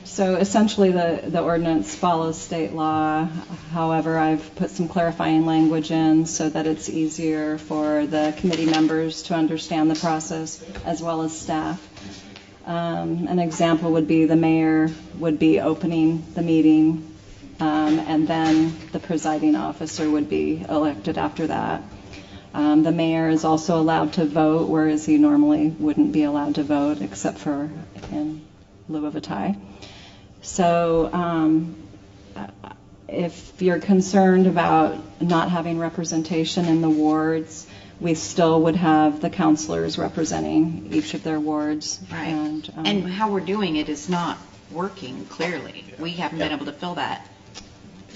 So essentially the ordinance follows state law. However, I've put some clarifying language in so that it's easier for the committee members to understand the process as well as staff. An example would be the mayor would be opening the meeting, and then the presiding officer would be elected after that. The mayor is also allowed to vote, whereas he normally wouldn't be allowed to vote except for in lieu of a tie. So if you're concerned about not having representation in the wards, we still would have the counselors representing each of their wards. Right. And how we're doing it is not working, clearly. We haven't been able to fill that.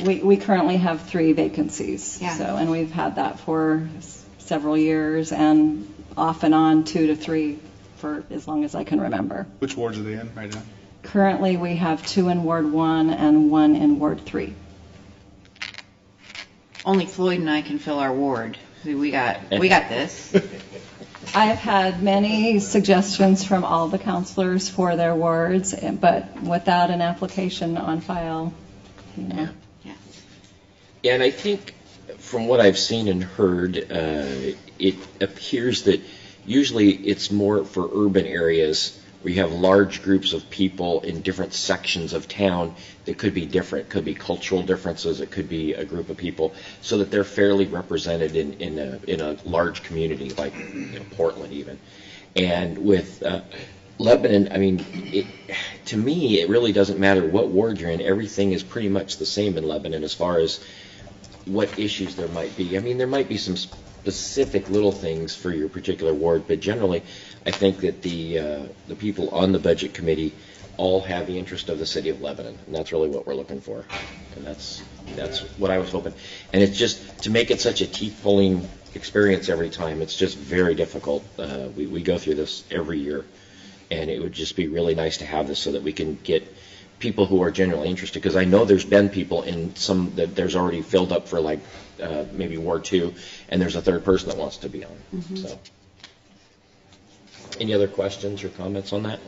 We currently have 3 vacancies. Yeah. So, and we've had that for several years, and off and on 2 to 3 for as long as I can remember. Which wards are they in right now? Currently, we have 2 in Ward 1 and 1 in Ward 3. Only Floyd and I can fill our ward. We got this. I have had many suggestions from all the counselors for their wards, but without an application on file, you know. Yeah, and I think from what I've seen and heard, it appears that Usually it's more for urban areas where you have large groups of people in different sections of town that could be different. It could be cultural differences. It could be a group of people, so that they're fairly represented in a large community like Portland even. And with Lebanon, I mean, to me, it really doesn't matter what ward you're in. Everything is pretty much the same in Lebanon as far as what issues there might be. I mean, there might be some specific little things for your particular ward, but generally, I think that the people on the budget committee all have the interest of the city of Lebanon, and that's really what we're looking for, and that's what I was hoping. And it's just to make it such a teeth-pulling experience every time. It's just very difficult. We go through this every year, and it would just be really nice to have this so that we can get people who are genuinely interested, because I know there's been people in some that there's already filled up for like maybe Ward 2, and there's a third person that wants to be on. Mm-hmm. So, any other questions or comments on that?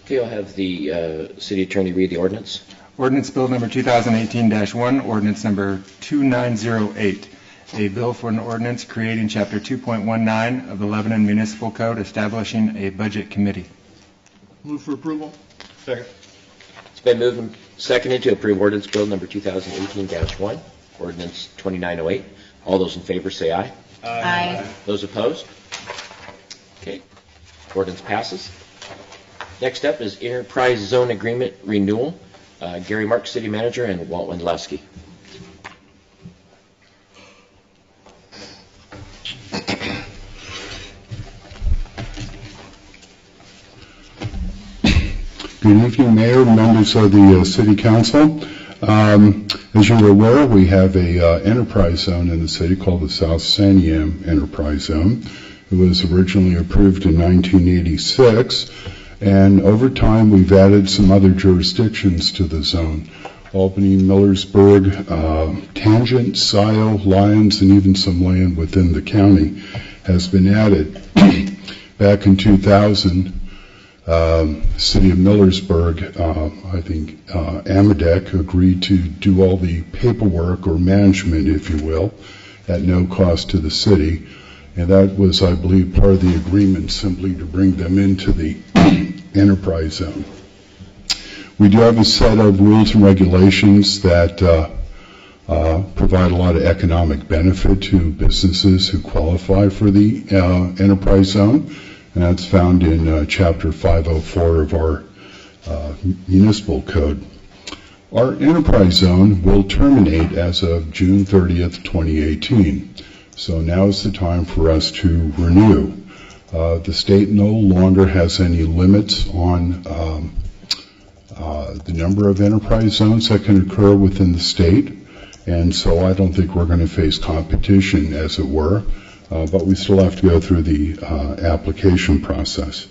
Okay, I'll have the city attorney read the ordinance. Ordinance Bill number 2018-1, ordinance number 2908, a bill for an ordinance creating Chapter 2.19 of the Lebanon Municipal Code establishing a budget committee. Move for approval. Second. It's been moved and seconded to approve ordinance bill number 2018-1, ordinance 2908. All those in favor say aye. Aye. Those opposed? Okay, ordinance passes. Next up is enterprise zone agreement renewal. Gary Marks, city manager, and Walt Wendlowski. Good evening, Mayor, members of the City Council. As you're aware, we have a enterprise zone in the city called the South Santiam Enterprise Zone. It was originally approved in 1986, and over time we've added some other jurisdictions to the zone. Albany, Millersburg, Tangent, Scioto, Lyons, and even some land within the county has been added. Back in 2000, City of Millersburg, I think Amadec agreed to do all the paperwork or management, if you will, at no cost to the city. And that was, I believe, part of the agreement, simply to bring them into the enterprise zone. We do have a set of rules and regulations that provide a lot of economic benefit to businesses who qualify for the enterprise zone. And that's found in Chapter 504 of our municipal code. Our enterprise zone will terminate as of June 30th, 2018. So now is the time for us to renew. The state no longer has any limits on the number of enterprise zones that can occur within the state. And so I don't think we're going to face competition, as it were. But we still have to go through the application process.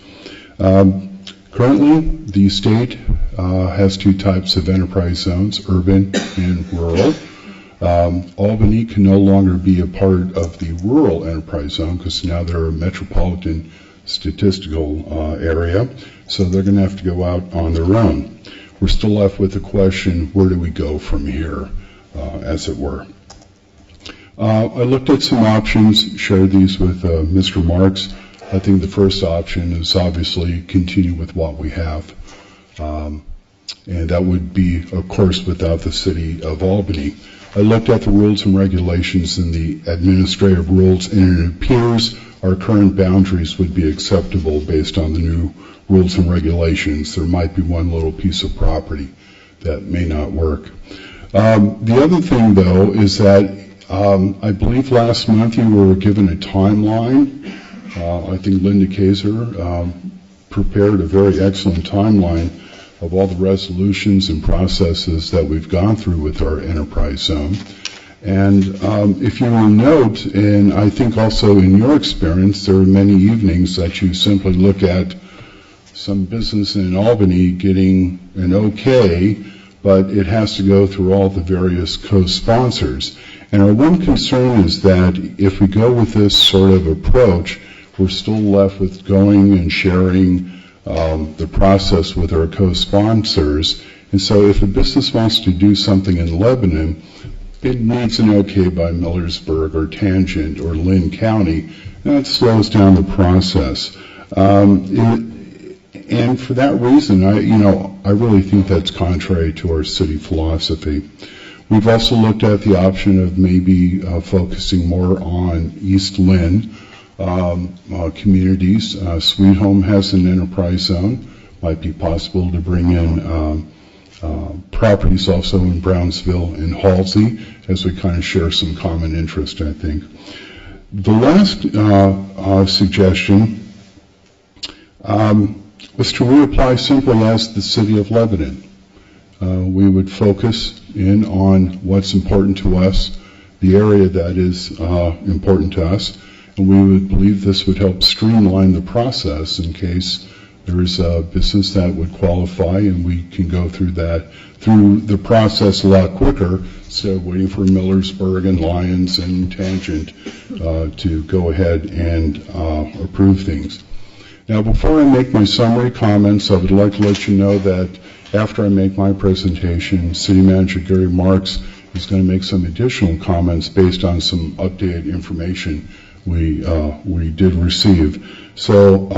Currently, the state has two types of enterprise zones, urban and rural. Albany can no longer be a part of the rural enterprise zone because now they're a metropolitan statistical area, so they're going to have to go out on their own. We're still left with the question, where do we go from here, as it were? I looked at some options, shared these with Mr. Marks. I think the first option is obviously continue with what we have. And that would be, of course, without the city of Albany. I looked at the rules and regulations in the administrative rules, and it appears our current boundaries would be acceptable based on the new rules and regulations. There might be one little piece of property that may not work. The other thing, though, is that I believe last month you were given a timeline. I think Linda Kaiser prepared a very excellent timeline of all the resolutions and processes that we've gone through with our enterprise zone. And if you will note, and I think also in your experience, there are many evenings that you simply look at some business in Albany getting an okay, but it has to go through all the various co-sponsors. And our one concern is that if we go with this sort of approach, we're still left with going and sharing the process with our co-sponsors. And so if a business wants to do something in Lebanon, it needs an okay by Millersburg or Tangent or Lynn County. That slows down the process. And for that reason, I really think that's contrary to our city philosophy. We've also looked at the option of maybe focusing more on East Lynn communities. Sweet Home has an enterprise zone. Might be possible to bring in properties also in Brownsville and Halsey, as we kind of share some common interest, I think. The last suggestion was to reapply simply as the City of Lebanon. We would focus in on what's important to us, the area that is important to us, and we would believe this would help streamline the process in case there is a business that would qualify, and we can go through the process a lot quicker instead of waiting for Millersburg and Lyons and Tangent to go ahead and approve things. Now, before I make my summary comments, I would like to let you know that after I make my presentation, City Manager Gary Marks is going to make some additional comments based on some updated information we did receive. So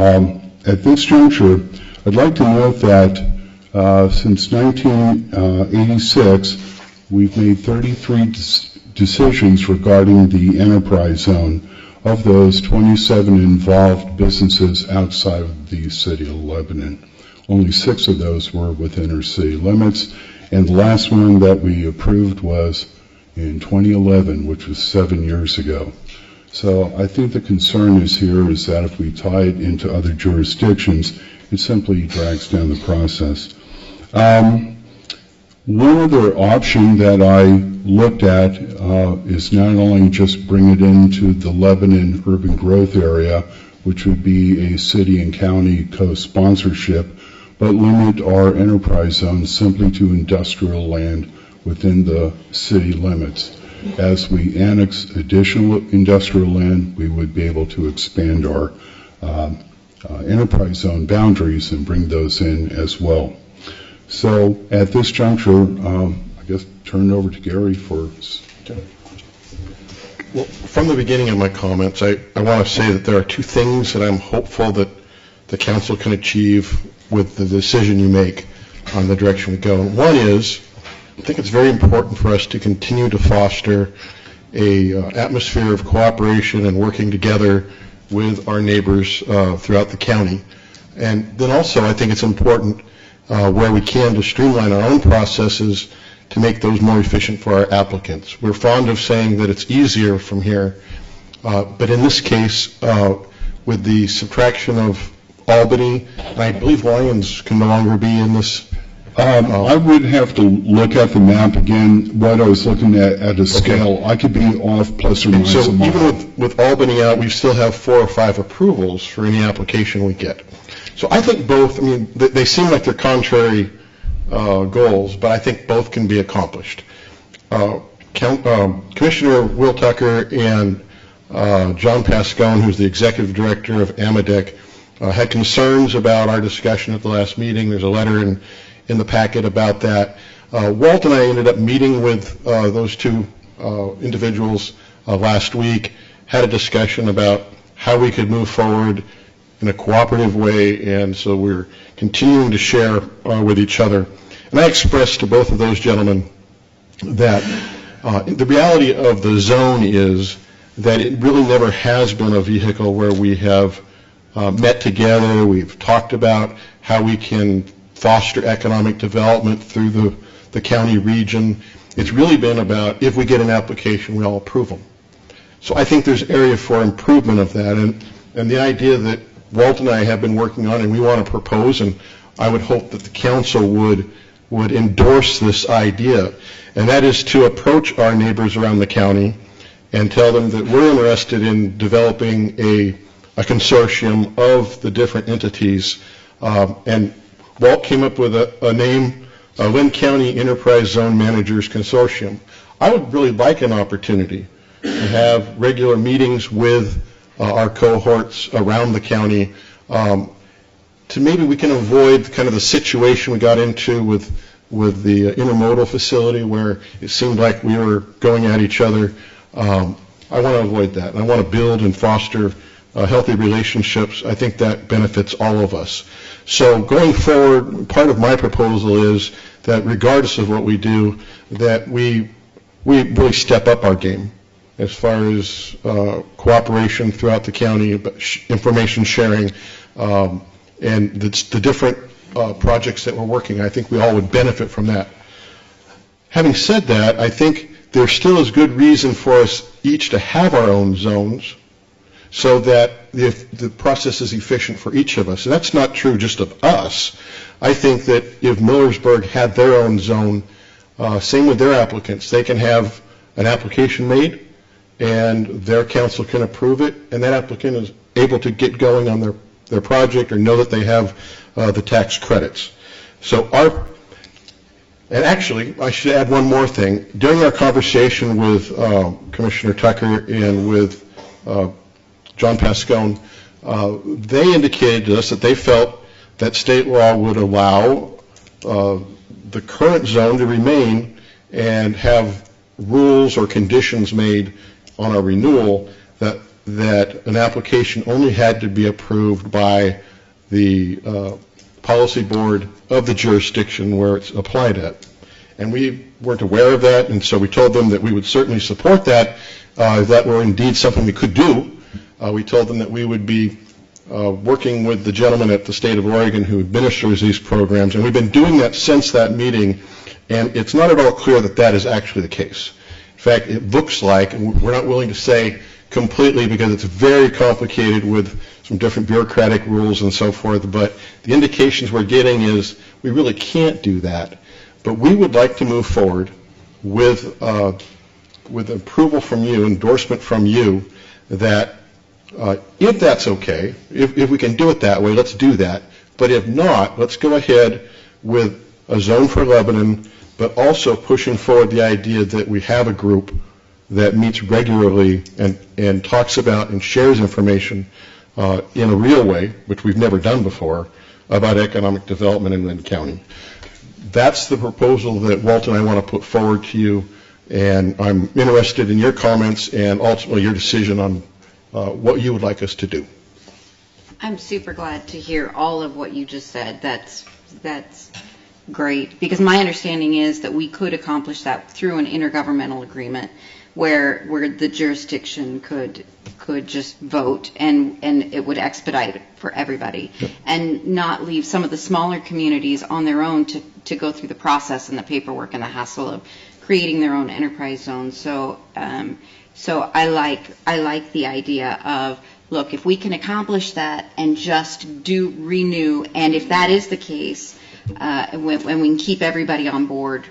at this juncture, I'd like to note that since 1986, we've made 33 decisions regarding the enterprise zone. Of those, 27 involved businesses outside of the city of Lebanon. Only 6 of those were within our city limits, and the last one that we approved was in 2011, which was 7 years ago. So I think the concern is that if we tie it into other jurisdictions, it simply drags down the process. One other option that I looked at is not only just bring it into the Lebanon urban growth area, which would be a city and county co-sponsorship, but limit our enterprise zone simply to industrial land within the city limits. As we annex additional industrial land, we would be able to expand our enterprise zone boundaries and bring those in as well. So at this juncture, I guess turn it over to Gary for... Well, from the beginning of my comments, I want to say that there are 2 things that I'm hopeful that the council can achieve with the decision you make on the direction we go. One is, I think it's very important for us to continue to foster a atmosphere of cooperation and working together with our neighbors throughout the county. And then also, I think it's important where we can to streamline our own processes to make those more efficient for our applicants. We're fond of saying that it's easier from here, but in this case, with the subtraction of Albany, and I believe Lyons can no longer be in this. I would have to look at the map again. What I was looking at a scale, I could be off plus or minus a mile. So even with Albany out, we still have 4 or 5 approvals for any application we get. So I think both, they seem like they're contrary goals, but I think both can be accomplished. Commissioner Will Tucker and John Pascone, who's the executive director of Amadec, had concerns about our discussion at the last meeting. There's a letter in the packet about that. Walt and I ended up meeting with those 2 individuals last week, had a discussion about how we could move forward in a cooperative way, and so we're continuing to share with each other. And I expressed to both of those gentlemen that the reality of the zone is that it really never has been a vehicle where we have met together, we've talked about how we can foster economic development through the county region. It's really been about, if we get an application, we all approve them. So I think there's area for improvement of that, and the idea that Walt and I have been working on and we want to propose, and I would hope that the council would endorse this idea, and that is to approach our neighbors around the county and tell them that we're interested in developing a consortium of the different entities. And Walt came up with a name, Lynn County Enterprise Zone Managers Consortium. I would really like an opportunity to have regular meetings with our cohorts around the county to maybe we can avoid kind of the situation we got into with with the intermodal facility where it seemed like we were going at each other. I want to avoid that. I want to build and foster healthy relationships. I think that benefits all of us. So going forward, part of my proposal is that regardless of what we do, that we really step up our game as far as cooperation throughout the county, information sharing, and the different projects that we're working. I think we all would benefit from that. Having said that, I think there still is good reason for us each to have our own zones so that if the process is efficient for each of us. And that's not true just of us. I think that if Millersburg had their own zone, same with their applicants, they can have an application made and their council can approve it, and that applicant is able to get going on their project or know that they have the tax credits. So and actually, I should add one more thing. During our conversation with Commissioner Tucker and with John Pascone, they indicated to us that they felt that state law would allow the current zone to remain and have rules or conditions made on a renewal that an application only had to be approved by the policy board of the jurisdiction where it's applied at. And we weren't aware of that, and so we told them that we would certainly support that if that were indeed something we could do. We told them that we would be working with the gentleman at the state of Oregon who administers these programs, and we've been doing that since that meeting, and it's not at all clear that that is actually the case. In fact, it looks like, and we're not willing to say completely because it's very complicated with some different bureaucratic rules and so forth, but the indications we're getting is we really can't do that. But we would like to move forward with approval from you, endorsement from you, that if that's okay, if we can do it that way, let's do that. But if not, let's go ahead with a zone for Lebanon, but also pushing forward the idea that we have a group that meets regularly and talks about and shares information in a real way, which we've never done before, about economic development in Lynn County. That's the proposal that Walt and I want to put forward to you, and I'm interested in your comments and ultimately your decision on what you would like us to do. I'm super glad to hear all of what you just said. That's great, because my understanding is that we could accomplish that through an intergovernmental agreement where the jurisdiction could just vote and it would expedite it for everybody, and not leave some of the smaller communities on their own to go through the process and the paperwork and the hassle of creating their own enterprise zones. So I like the idea of, look, if we can accomplish that and just do renew, and if that is the case, when we can keep everybody on board,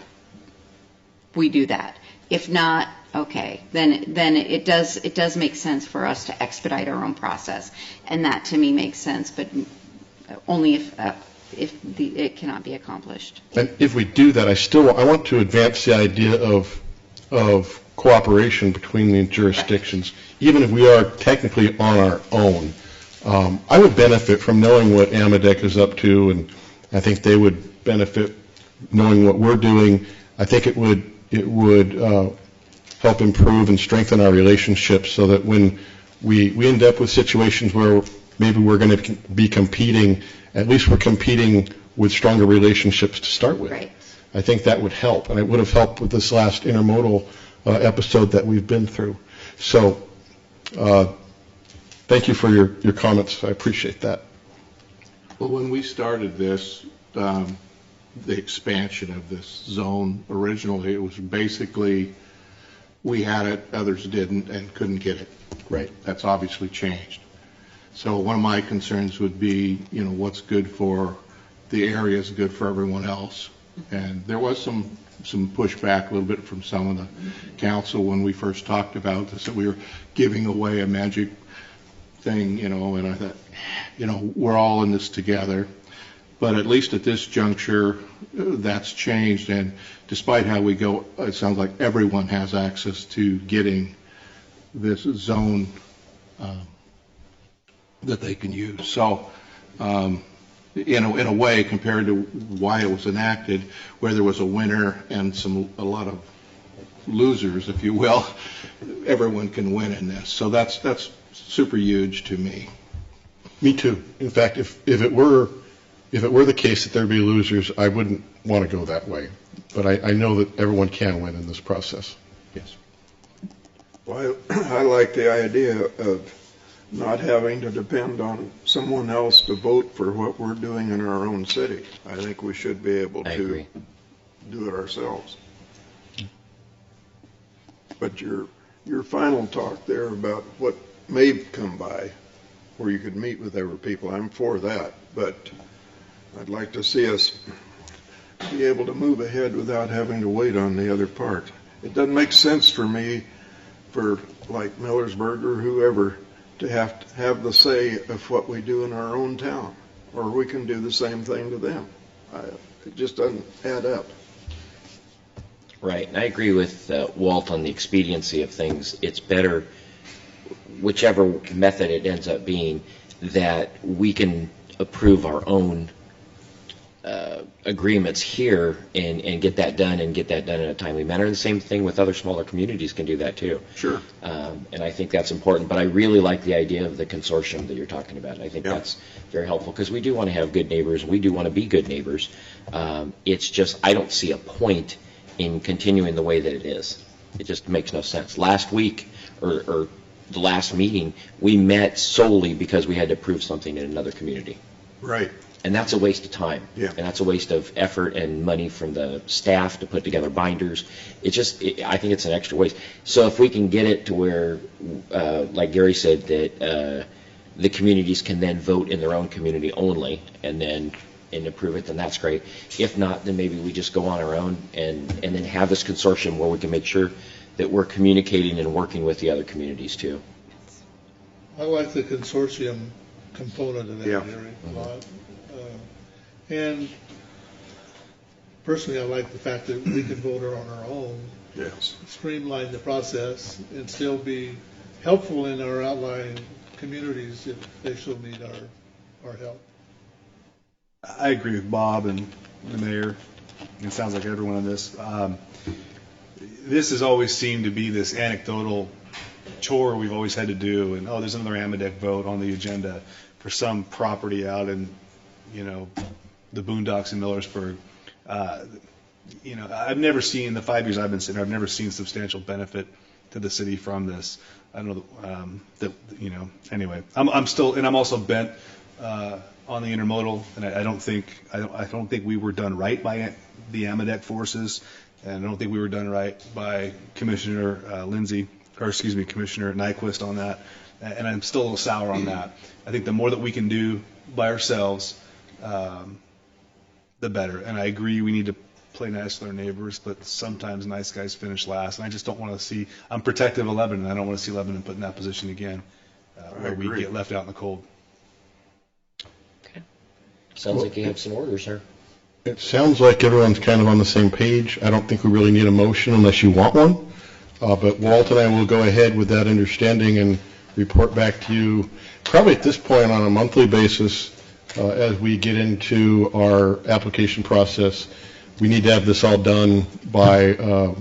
we do that. If not, okay, then it does make sense for us to expedite our own process, and that to me makes sense, but only if it cannot be accomplished. And if we do that, I want to advance the idea of cooperation between the jurisdictions, even if we are technically on our own. I would benefit from knowing what Amadec is up to, and I think they would benefit knowing what we're doing. I think it would help improve and strengthen our relationships so that when we end up with situations where maybe we're going to be competing, at least we're competing with stronger relationships to start with. Right. I think that would help, and it would have helped with this last intermodal episode that we've been through. So thank you for your comments. I appreciate that. Well, when we started this, the expansion of this zone, originally it was basically we had it, others didn't and couldn't get it. Right. That's obviously changed. So one of my concerns would be, what's good for the area is good for everyone else. And there was some pushback a little bit from some of the council when we first talked about this, that we were giving away a magic thing, and I thought, we're all in this together. But at least at this juncture, that's changed, and despite how we go, it sounds like everyone has access to getting this zone that they can use. So, in a way, compared to why it was enacted, where there was a winner and a lot of losers, if you will. Everyone can win in this. So that's super huge to me. Me too. In fact, if it were the case that there'd be losers, I wouldn't want to go that way. But I know that everyone can win in this process. Yes. Well, I like the idea of not having to depend on someone else to vote for what we're doing in our own city. I think we should be able to do it ourselves. But your final talk there about what may come by, where you could meet with other people, I'm for that. But I'd like to see us be able to move ahead without having to wait on the other part. It doesn't make sense for me, for like Millersburg or whoever, to have the say of what we do in our own town, or we can do the same thing to them. It just doesn't add up. Right, and I agree with Walt on the expediency of things. It's better, whichever method it ends up being, that we can approve our own agreements here and get that done in a timely manner. The same thing with other smaller communities can do that too. Sure. And I think that's important. But I really like the idea of the consortium that you're talking about. I think that's very helpful because we do want to have good neighbors. We do want to be good neighbors. It's just I don't see a point in continuing the way that it is. It just makes no sense. Last week or the last meeting, we met solely because we had to approve something in another community. Right. And that's a waste of time. Yeah. And that's a waste of effort and money from the staff to put together binders. I think it's an extra waste. So if we can get it to where, like Gary said, that the communities can then vote in their own community only and approve it, then that's great. If not, then maybe we just go on our own and then have this consortium where we can make sure that we're communicating and working with the other communities too. I like the consortium component of that area a lot. And personally, I like the fact that we can vote on our own, streamline the process, and still be helpful in our outlying communities if they still need our help. I agree with Bob and the mayor. It sounds like everyone on this. This has always seemed to be this anecdotal chore we've always had to do, and there's another Amadec vote on the agenda for some property out in, the boondocks in Millersburg. I've never seen, the 5 years I've been sitting here, I've never seen substantial benefit to the city from this. I don't know anyway, I'm also bent on the intermodal, and I don't think we were done right by the Amadec forces, and I don't think we were done right by Commissioner Commissioner Nyquist on that, and I'm still a little sour on that. I think the more that we can do by ourselves, the better. And I agree we need to play nice with our neighbors, but sometimes nice guys finish last, and I just don't want to see. I'm protective of Lebanon. I don't want to see Lebanon put in that position again, where we get left out in the cold. Okay. Sounds like you have some orders, sir. It sounds like everyone's kind of on the same page. I don't think we really need a motion unless you want one. But Walt and I will go ahead with that understanding and report back to you probably at this point on a monthly basis as we get into our application process. We need to have this all done by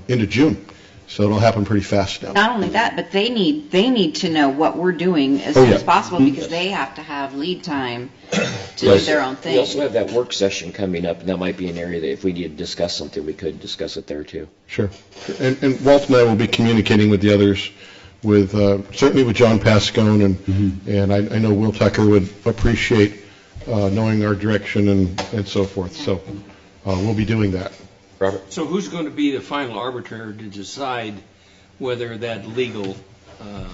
end of June. So it'll happen pretty fast now. Not only that, but they need to know what we're doing as soon as possible because they have to have lead time to do their own thing. We also have that work session coming up, and that might be an area that if we need to discuss something, we could discuss it there too. Sure. And Walt and I will be communicating with the others, with certainly with John Pascone, and I know Will Tucker would appreciate knowing our direction and so forth. So we'll be doing that. Robert? So who's going to be the final arbiter to decide whether that legal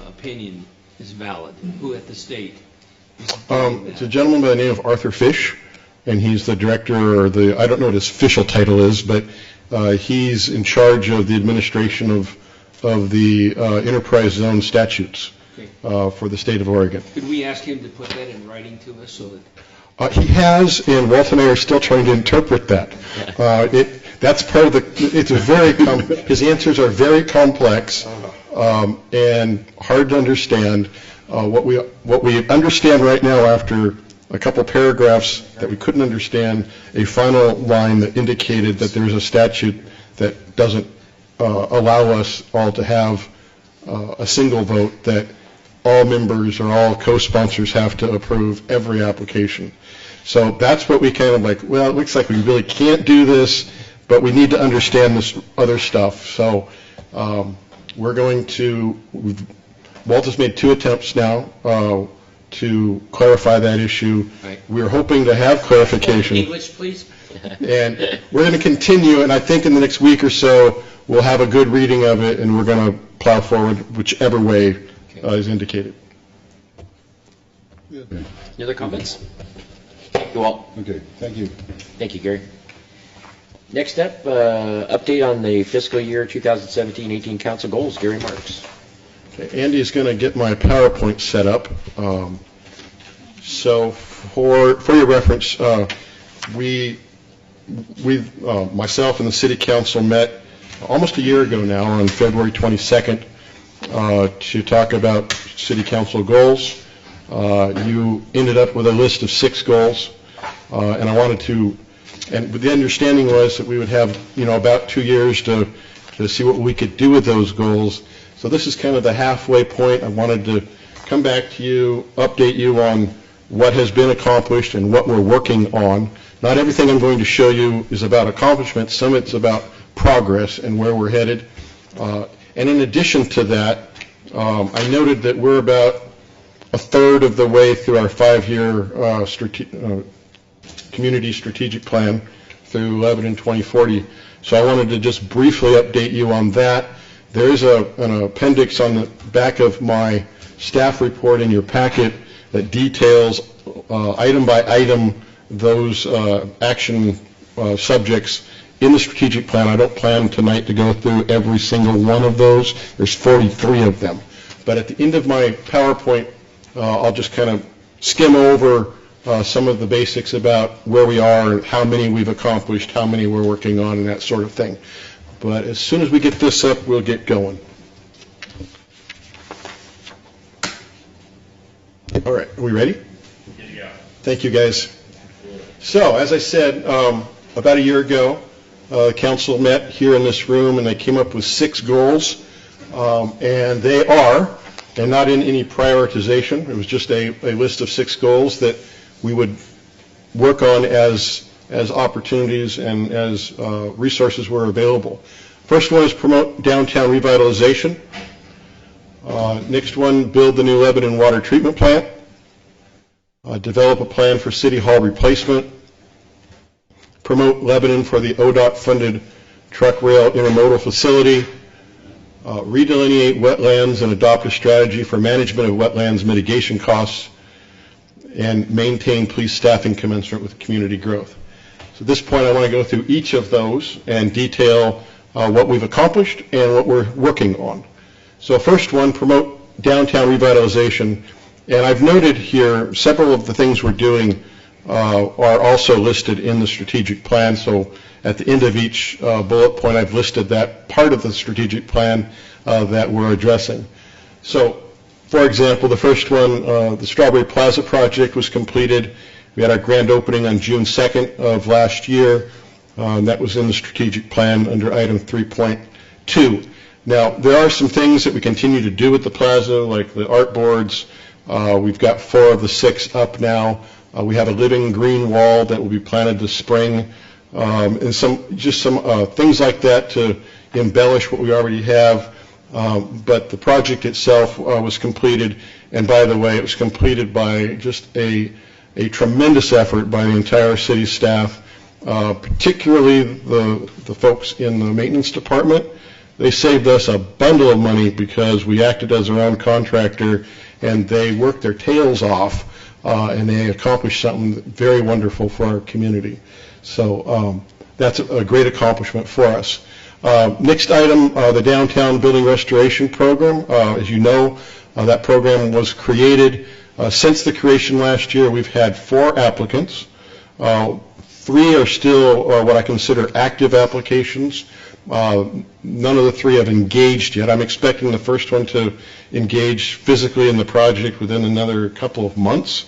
opinion is valid? Who at the state? It's a gentleman by the name of Arthur Fish, and he's the director, or I don't know what his official title is, but he's in charge of the administration of the enterprise zone statutes for the state of Oregon. Could we ask him to put that in writing to us so that... He has, and Walt and I are still trying to interpret that. That's part of his answers are very complex and hard to understand. What we understand right now after a couple paragraphs that we couldn't understand, a final line that indicated that there's a statute that doesn't allow us all to have a single vote, that all members or all co-sponsors have to approve every application. So that's what we kind of like, well, it looks like we really can't do this, but we need to understand this other stuff. So we're going to, Walt has made 2 attempts now to clarify that issue. Right. We're hoping to have clarification. English, please. And we're going to continue, and I think in the next week or so, we'll have a good reading of it, and we're going to plow forward whichever way is indicated. Any other comments? Thank you, Walt. Okay, thank you. Thank you, Gary. Next up, update on the fiscal year 2017-18 council goals. Gary Marks. Okay, Andy is going to get my PowerPoint set up. So for your reference, myself and the city council met almost a year ago now on February 22nd to talk about city council goals. You ended up with a list of 6 goals, and I wanted to, and the understanding was that we would have, about 2 years to see what we could do with those goals. So this is kind of the halfway point. I wanted to come back to you, update you on what has been accomplished and what we're working on. Not everything I'm going to show you is about accomplishment. Some of it's about progress and where we're headed. And in addition to that, I noted that we're about a third of the way through our 5-year community strategic plan through Lebanon 2040. So I wanted to just briefly update you on that. There is an appendix on the back of my staff report in your packet that details item by item those action subjects in the strategic plan. I don't plan tonight to go through every single one of those. There's 43 of them. But at the end of my PowerPoint, I'll just kind of skim over some of the basics about where we are and how many we've accomplished, how many we're working on, and that sort of thing. But as soon as we get this up, we'll get going. All right, are we ready? Yeah. Thank you, guys. So, as I said, about a year ago, the council met here in this room, and they came up with 6 goals. And they are, and not in any prioritization, it was just a list of 6 goals that we would work on as opportunities and as resources were available. First one is promote downtown revitalization. Next one, build the new Lebanon water treatment plant. Develop a plan for City Hall replacement. Promote Lebanon for the ODOT-funded truck rail intermodal facility. Redelineate wetlands and adopt a strategy for management of wetlands mitigation costs. And maintain police staffing commensurate with community growth. So at this point, I want to go through each of those and detail what we've accomplished and what we're working on. So first one, promote downtown revitalization. And I've noted here several of the things we're doing are also listed in the strategic plan. So at the end of each bullet point, I've listed that part of the strategic plan that we're addressing. So, for example, the first one, the Strawberry Plaza project was completed. We had our grand opening on June 2nd of last year. That was in the strategic plan under item 3.2. Now, there are some things that we continue to do at the plaza, like the art boards. We've got 4 of the 6 up now. We have a living green wall that will be planted this spring, and some things like that to embellish what we already have. But the project itself was completed, and by the way, it was completed by just a tremendous effort by the entire city staff, particularly the folks in the maintenance department. They saved us a bundle of money because we acted as our own contractor, and they worked their tails off, and they accomplished something very wonderful for our community. So that's a great accomplishment for us. Next item, the Downtown Building Restoration Program. As you know, that program was created. Since the creation last year, we've had 4 applicants. 3 are still what I consider active applications. None of the 3 have engaged yet. I'm expecting the first one to engage physically in the project within another couple of months.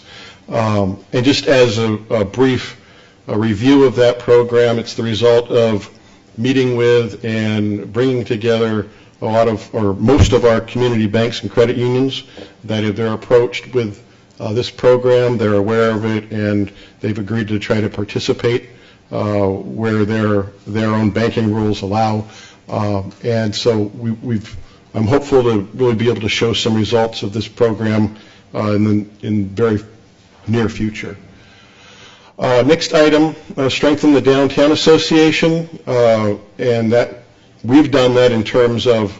And just as a brief review of that program, it's the result of meeting with and bringing together a lot of, or most of our community banks and credit unions, that if they're approached with this program, they're aware of it, and they've agreed to try to participate where their own banking rules allow. And so I'm hopeful to really be able to show some results of this program in very near future. Next item, strengthen the Downtown Association, and that we've done that in terms of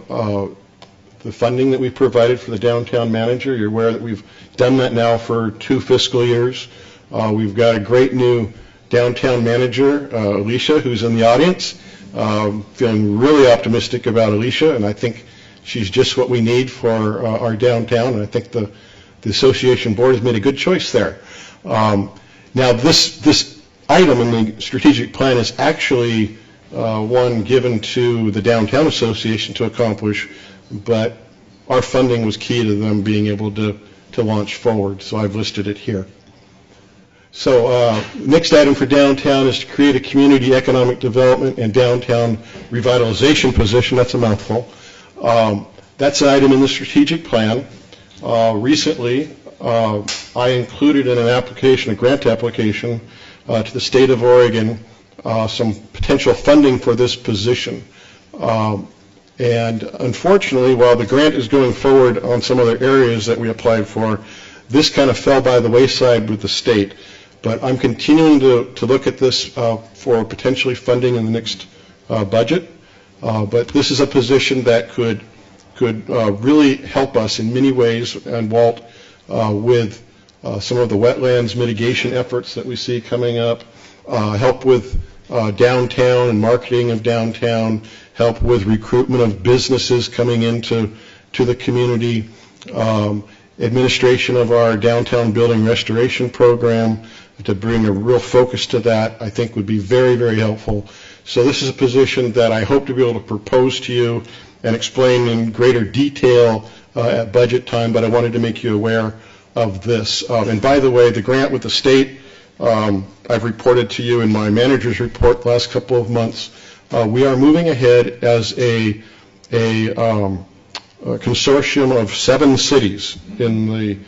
the funding that we've provided for the downtown manager. You're aware that we've done that now for 2 fiscal years. We've got a great new downtown manager, Alicia, who's in the audience. Feeling really optimistic about Alicia, and I think she's just what we need for our downtown, and I think the association board has made a good choice there. Now, this item in the strategic plan is actually one given to the Downtown Association to accomplish, but our funding was key to them being able to launch forward, so I've listed it here. So next item for downtown is to create a community economic development and downtown revitalization position. That's a mouthful. That's an item in the strategic plan. Recently, I included in an application, a grant application, to the state of Oregon, some potential funding for this position. And unfortunately, while the grant is going forward on some other areas that we applied for, this kind of fell by the wayside with the state. But I'm continuing to look at this for potentially funding in the next budget. But this is a position that could really help us in many ways, and Walt, with some of the wetlands mitigation efforts that we see coming up, help with downtown and marketing of downtown, help with recruitment of businesses coming into the community, administration of our downtown building restoration program, to bring a real focus to that, I think would be very, very helpful. So this is a position that I hope to be able to propose to you and explain in greater detail at budget time, but I wanted to make you aware of this. And by the way, the grant with the state, I've reported to you in my manager's report the last couple of months. We are moving ahead as a consortium of 7 cities in the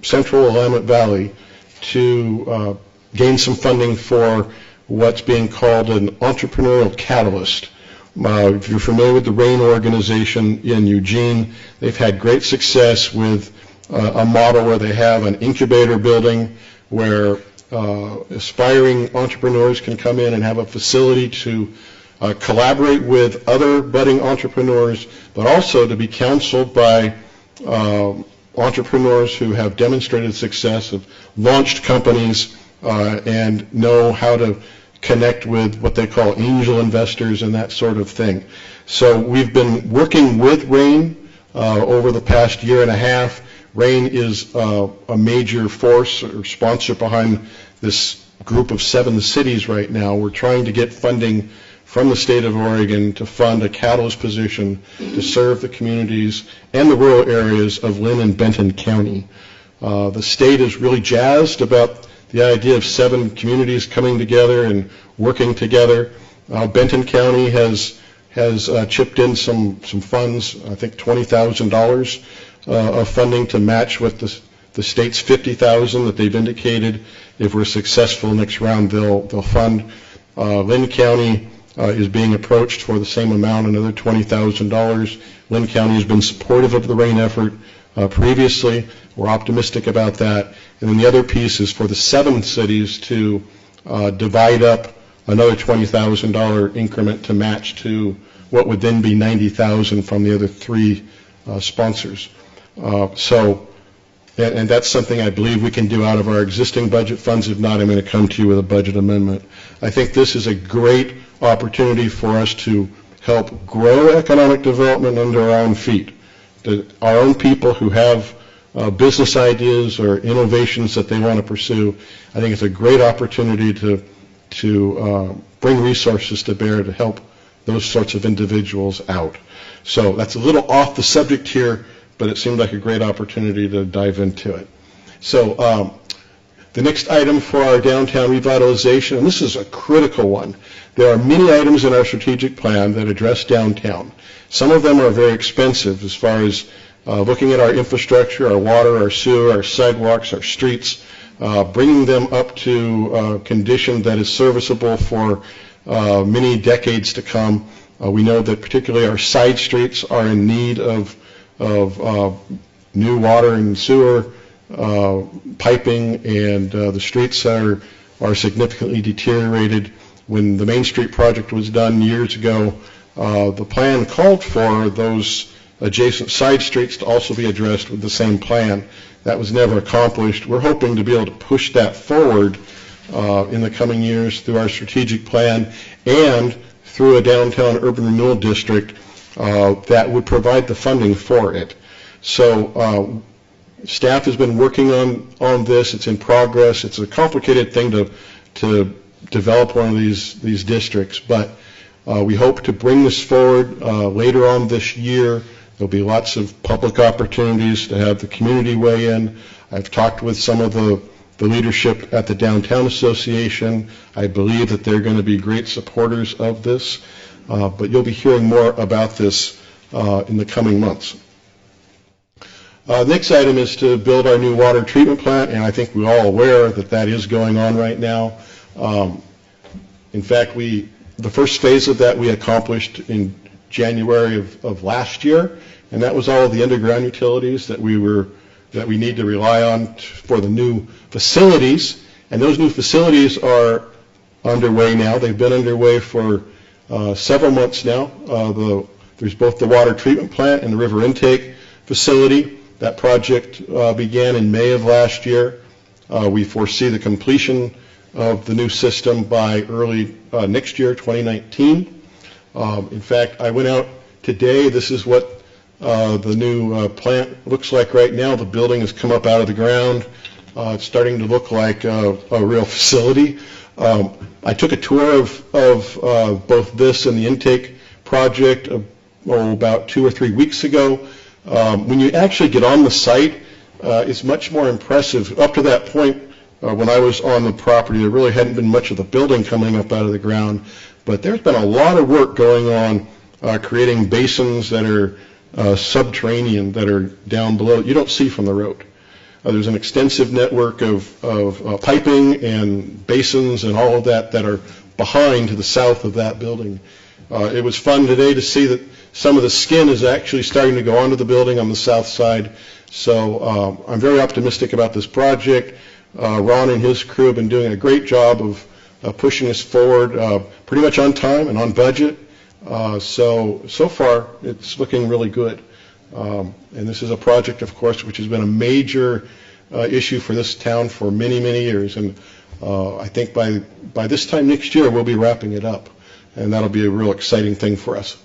central Willamette Valley to gain some funding for what's being called an entrepreneurial catalyst. If you're familiar with the RAIN organization in Eugene, they've had great success with a model where they have an incubator building where aspiring entrepreneurs can come in and have a facility to collaborate with other budding entrepreneurs, but also to be counseled by entrepreneurs who have demonstrated success, have launched companies, and know how to connect with what they call angel investors and that sort of thing. So we've been working with RAIN over the past year and a half. RAIN is a major force or sponsor behind this group of 7 cities right now. We're trying to get funding from the state of Oregon to fund a catalyst position to serve the communities and the rural areas of Lynn and Benton County. The state is really jazzed about the idea of 7 communities coming together and working together. Benton County has chipped in some funds, I think $20,000 of funding to match with the state's $50,000 that they've indicated. If we're successful next round, they'll fund. Lynn County is being approached for the same amount, another $20,000. Lynn County has been supportive of the RAIN effort previously. We're optimistic about that. And then the other piece is for the 7 cities to divide up another $20,000 increment to match to what would then be $90,000 from the other 3 sponsors. And that's something I believe we can do out of our existing budget funds. If not, I'm going to come to you with a budget amendment. I think this is a great opportunity for us to help grow economic development under our own feet. Our own people who have business ideas or innovations that they want to pursue, I think it's a great opportunity to bring resources to bear to help those sorts of individuals out. So that's a little off the subject here, but it seemed like a great opportunity to dive into it. So the next item for our downtown revitalization, and this is a critical one. There are many items in our strategic plan that address downtown. Some of them are very expensive as far as looking at our infrastructure, our water, our sewer, our sidewalks, our streets, bringing them up to a condition that is serviceable for many decades to come. We know that particularly our side streets are in need of new water and sewer piping, and the streets are significantly deteriorated. When the Main Street project was done years ago, the plan called for those adjacent side streets to also be addressed with the same plan. That was never accomplished. We're hoping to be able to push that forward in the coming years through our strategic plan and through a downtown urban renewal district that would provide the funding for it. So staff has been working on this. It's in progress. It's a complicated thing to develop one of these districts, but we hope to bring this forward later on this year. There'll be lots of public opportunities to have the community weigh in. I've talked with some of the leadership at the Downtown Association. I believe that they're going to be great supporters of this, but you'll be hearing more about this in the coming months. Next item is to build our new water treatment plant, and I think we're all aware that that is going on right now. In fact, the first phase of that we accomplished in January of last year, and that was all of the underground utilities that we need to rely on for the new facilities, and those new facilities are underway now. They've been underway for several months now. There's both the water treatment plant and the river intake facility. That project began in May of last year. We foresee the completion of the new system by early next year, 2019. In fact, I went out today. This is what the new plant looks like right now. The building has come up out of the ground. It's starting to look like a real facility. I took a tour of both this and the intake project about 2 or 3 weeks ago. When you actually get on the site, it's much more impressive. Up to that point, when I was on the property, there really hadn't been much of the building coming up out of the ground, but there's been a lot of work going on creating basins that are subterranean, that are down below, you don't see from the road. There's an extensive network of piping and basins and all of that are behind to the south of that building. It was fun today to see that some of the skin is actually starting to go onto the building on the south side. So I'm very optimistic about this project. Ron and his crew have been doing a great job of pushing us forward pretty much on time and on budget. So far, it's looking really good. And this is a project, of course, which has been a major issue for this town for many, many years. And I think by this time next year, we'll be wrapping it up. And that'll be a real exciting thing for us.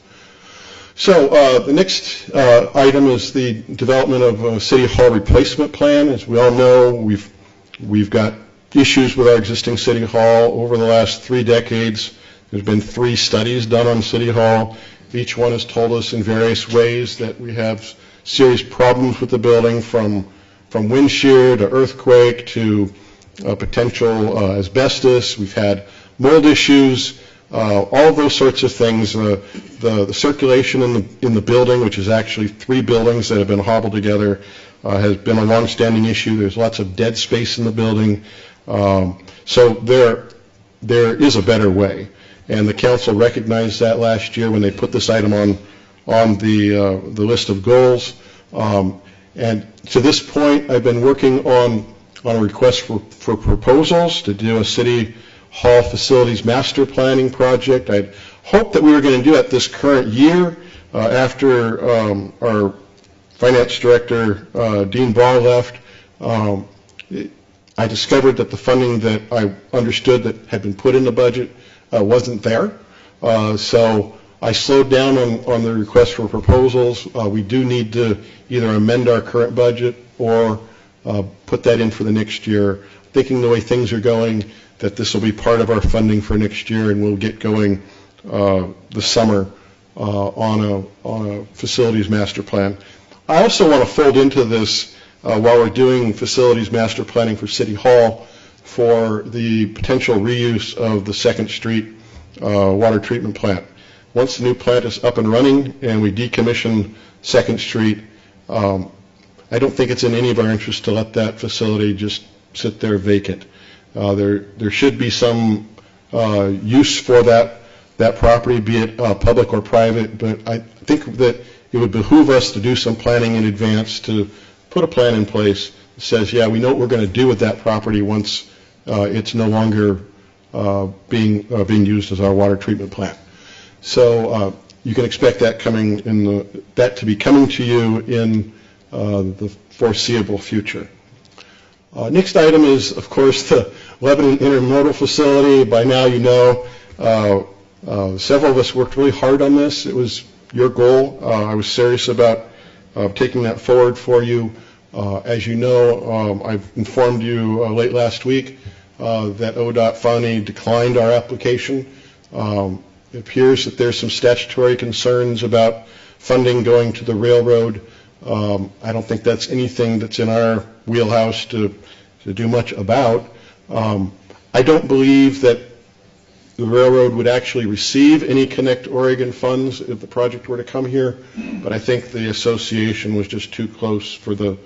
So the next item is the development of a City Hall replacement plan. As we all know, we've got issues with our existing City Hall. Over the last 3 decades, there's been 3 studies done on City Hall. Each one has told us in various ways that we have serious problems with the building, from wind shear to earthquake to potential asbestos. We've had mold issues. All of those sorts of things. The circulation in the building, which is actually 3 buildings that have been hobbled together, has been a long-standing issue. There's lots of dead space in the building. So there is a better way, and the council recognized that last year when they put this item on the list of goals. And to this point, I've been working on a request for proposals to do a City Hall facilities master planning project. I'd hoped that we were going to do that this current year after our finance director, Dean Ball, left. I discovered that the funding that I understood that had been put in the budget wasn't there. So I slowed down on the request for proposals. We do need to either amend our current budget or put that in for the next year. Thinking the way things are going, that this will be part of our funding for next year, and we'll get going this summer on a facilities master plan. I also want to fold into this while we're doing facilities master planning for City Hall for the potential reuse of the 2nd Street water treatment plant. Once the new plant is up and running and we decommission 2nd Street, I don't think it's in any of our interest to let that facility just sit there vacant. There should be some use for that property, be it public or private, but I think that it would behoove us to do some planning in advance, to put a plan in place that says, yeah, we know what we're going to do with that property once it's no longer being used as our water treatment plant. So you can expect that that to be coming to you in the foreseeable future. Next item is, of course, the Lebanon Intermodal Facility. By now you know, several of us worked really hard on this. It was your goal. I was serious about taking that forward for you. As you know, I've informed you late last week that ODOT finally declined our application. It appears that there's some statutory concerns about funding going to the railroad. I don't think that's anything that's in our wheelhouse to do much about. I don't believe that the railroad would actually receive any Connect Oregon funds if the project were to come here, but I think the association was just too close for the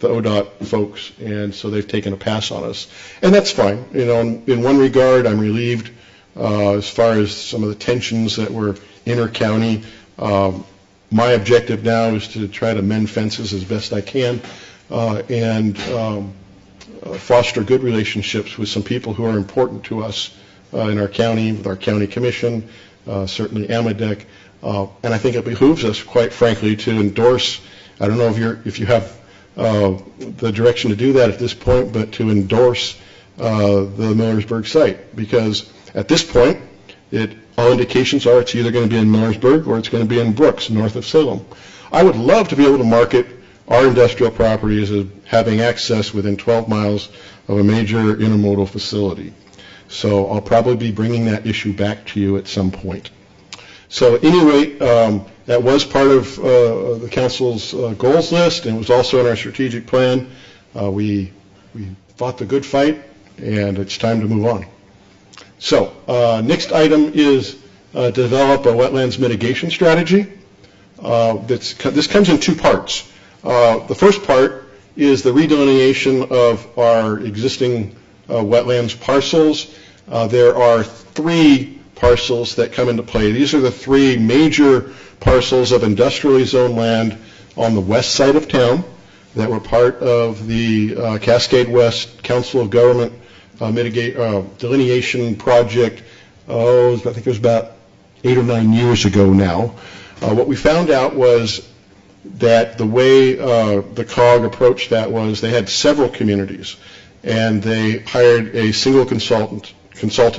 ODOT folks, and so they've taken a pass on us. And that's fine. You know, in one regard, I'm relieved as far as some of the tensions that were inter-county. My objective now is to try to mend fences as best I can and foster good relationships with some people who are important to us in our county, with our county commission, certainly AMADEC, and I think it behooves us, quite frankly, to endorse, I don't know if you have the direction to do that at this point, but to endorse the Millersburg site, because at this point, all indications are it's either going to be in Millersburg or it's going to be in Brooks, north of Salem. I would love to be able to market our industrial properties as having access within 12 miles of a major intermodal facility. So I'll probably be bringing that issue back to you at some point. So at any rate, that was part of the council's goals list, and it was also in our strategic plan. We fought the good fight, and it's time to move on. So next item is develop a wetlands mitigation strategy. This comes in two parts. The first part is the redelineation of our existing wetlands parcels. There are 3 parcels that come into play. These are the 3 major parcels of industrially zoned land on the west side of town that were part of the Cascade West Council of Government delineation project, I think it was about 8 or 9 years ago now. What we found out was that the way the COG approached that was they had several communities, and they hired a single consultant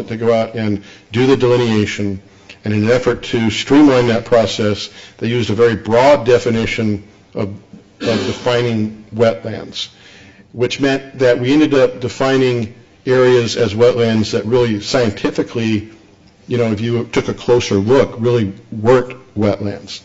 to go out and do the delineation, and in an effort to streamline that process, they used a very broad definition of defining wetlands, which meant that we ended up defining areas as wetlands that really scientifically, if you took a closer look, really weren't wetlands.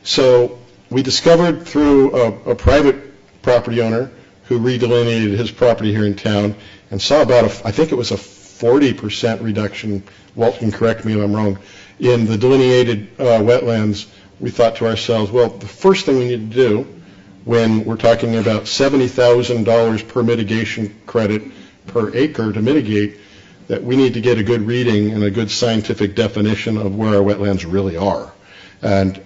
So we discovered through a private property owner who redelineated his property here in town and saw about, I think it was a 40% reduction, Walt can correct me if I'm wrong, in the delineated wetlands. We thought to ourselves, well, the first thing we need to do when we're talking about $70,000 per mitigation credit per acre to mitigate, that we need to get a good reading and a good scientific definition of where our wetlands really are. And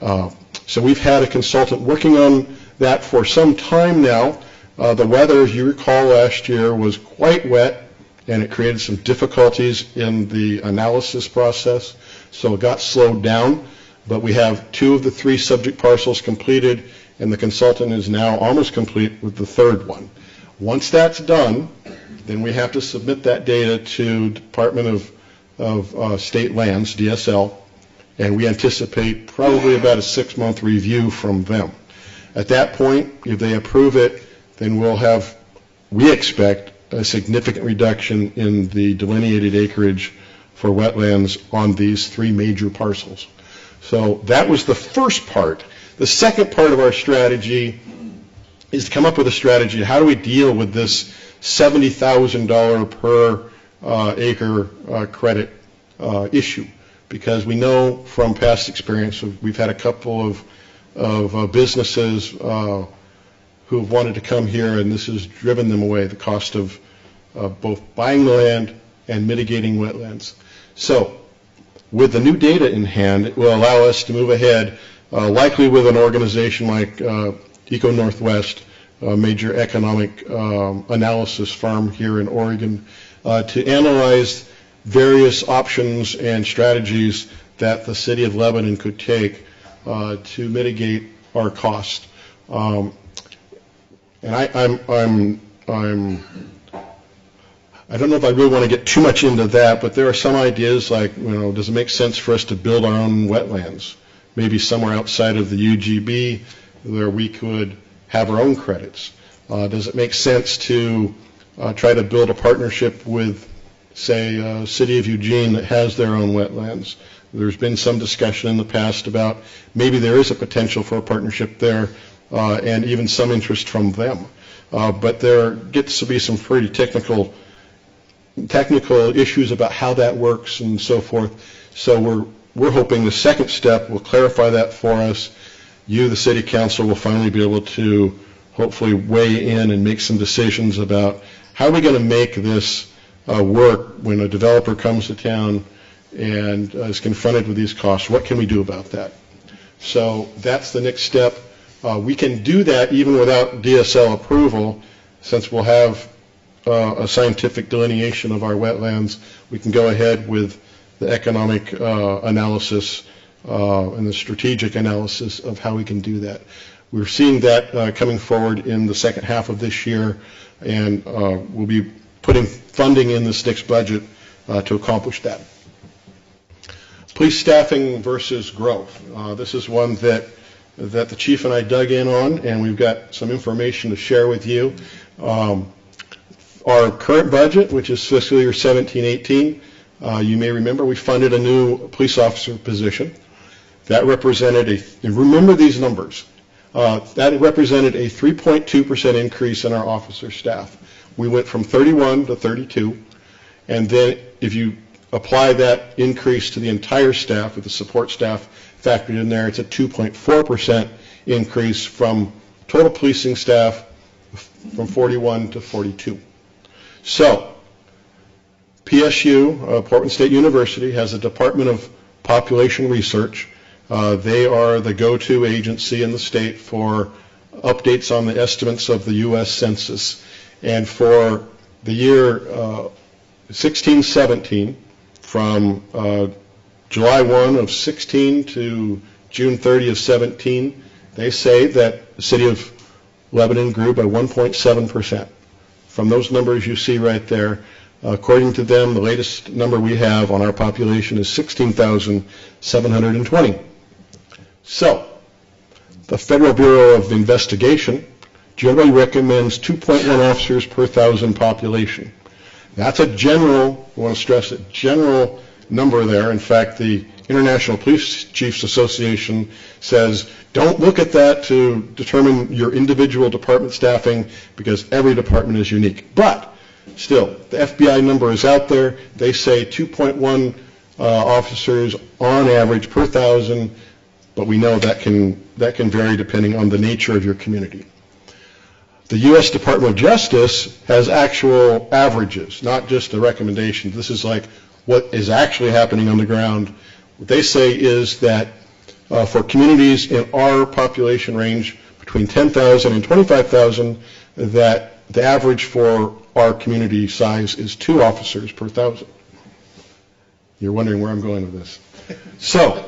so we've had a consultant working on that for some time now. The weather, as you recall, last year was quite wet, and it created some difficulties in the analysis process, so it got slowed down. But we have 2 of the 3 subject parcels completed, and the consultant is now almost complete with the 3rd one. Once that's done, then we have to submit that data to Department of State Lands, DSL, and we anticipate probably about a 6-month review from them. At that point, if they approve it, then we'll have, we expect, a significant reduction in the delineated acreage for wetlands on these 3 major parcels. So that was the first part. The second part of our strategy is to come up with a strategy. How do we deal with this $70,000 per acre credit issue? Because we know from past experience, we've had a couple of businesses who have wanted to come here, and this has driven them away, the cost of both buying the land and mitigating wetlands. So with the new data in hand, it will allow us to move ahead, likely with an organization like Eco Northwest, a major economic analysis firm here in Oregon, to analyze various options and strategies that the city of Lebanon could take to mitigate our cost. And I don't know if I really want to get too much into that, but there are some ideas like, does it make sense for us to build our own wetlands? Maybe somewhere outside of the UGB where we could have our own credits. Does it make sense to try to build a partnership with, say, City of Eugene that has their own wetlands? There's been some discussion in the past about maybe there is a potential for a partnership there and even some interest from them. But there gets to be some pretty technical issues about how that works and so forth. So we're hoping the second step will clarify that for us. You, the City Council, will finally be able to hopefully weigh in and make some decisions about how are we going to make this work when a developer comes to town and is confronted with these costs. What can we do about that? So that's the next step. We can do that even without DSL approval, since we'll have a scientific delineation of our wetlands. We can go ahead with the economic analysis and the strategic analysis of how we can do that. We're seeing that coming forward in the second half of this year, and we'll be putting funding in this next budget to accomplish that. Police staffing versus growth. This is one that the chief and I dug in on, and we've got some information to share with you. Our current budget, which is fiscal year 17-18, you may remember we funded a new police officer position. That represented and remember these numbers, that represented a 3.2% increase in our officer staff. We went from 31 to 32, and then if you apply that increase to the entire staff, with the support staff factored in there, it's a 2.4% increase from total policing staff from 41 to 42. So, PSU, Portland State University, has a Department of Population Research. They are the go-to agency in the state for updates on the estimates of the U.S. Census. And for the year 16-17, from July 1 of 16 to June 30 of 17, they say that the city of Lebanon grew by 1.7%. From those numbers you see right there, according to them, the latest number we have on our population is 16,720. So, the Federal Bureau of Investigation generally recommends 2.1 officers per 1,000 population. That's a general, I want to stress it, general number there. In fact, the International Police Chiefs Association says don't look at that to determine your individual department staffing, because every department is unique. But still, the FBI number is out there. They say 2.1 officers on average per 1,000, but we know that can vary depending on the nature of your community. The U.S. Department of Justice has actual averages, not just a recommendation. This is like what is actually happening on the ground. What they say is that for communities in our population range between 10,000 and 25,000, that the average for our community size is 2 officers per 1,000. You're wondering where I'm going with this. So,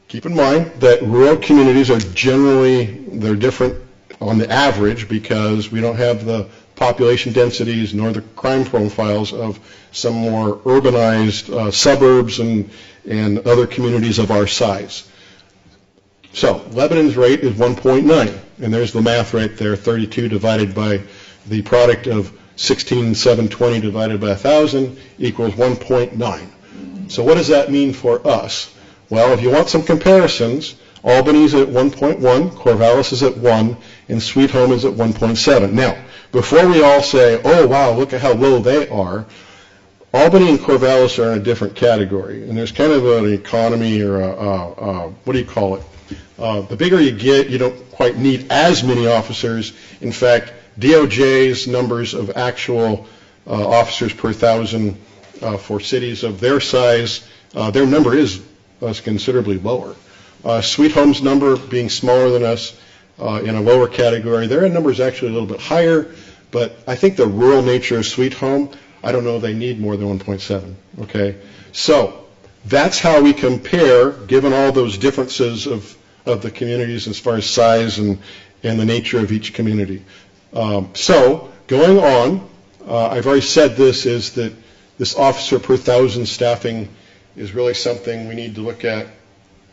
keep in mind that rural communities are they're different on the average because we don't have the population densities nor the crime profiles of some more urbanized suburbs and other communities of our size. So Lebanon's rate is 1.9, and there's the math right there, 32 divided by the product of 16,720 divided by 1,000 equals 1.9. So what does that mean for us? Well, if you want some comparisons, Albany's at 1.1, Corvallis is at 1, and Sweet Home is at 1.7. Now, before we all say, oh, wow, look at how low they are, Albany and Corvallis are in a different category, and there's kind of an economy or what do you call it? The bigger you get, you don't quite need as many officers. In fact, DOJ's numbers of actual officers per thousand for cities of their size, their number is considerably lower. Sweet Home's number being smaller than us in a lower category, their number is actually a little bit higher, but I think the rural nature of Sweet Home, I don't know if they need more than 1.7, okay? So that's how we compare, given all those differences of the communities as far as size and the nature of each community. So going on, I've already said this, is that this officer per thousand staffing is really something we need to look at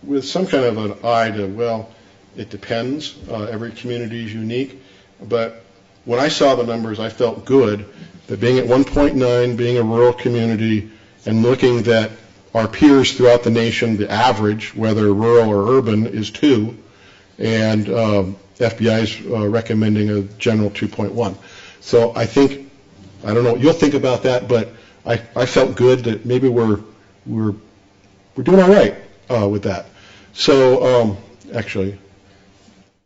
with some kind of an eye to, well, it depends. Every community is unique. But when I saw the numbers, I felt good that being at 1.9, being a rural community, and looking that our peers throughout the nation, the average, whether rural or urban, is 2, and FBI is recommending a general 2.1. So I think, I don't know what you'll think about that, but I felt good that maybe we're doing all right with that. So actually,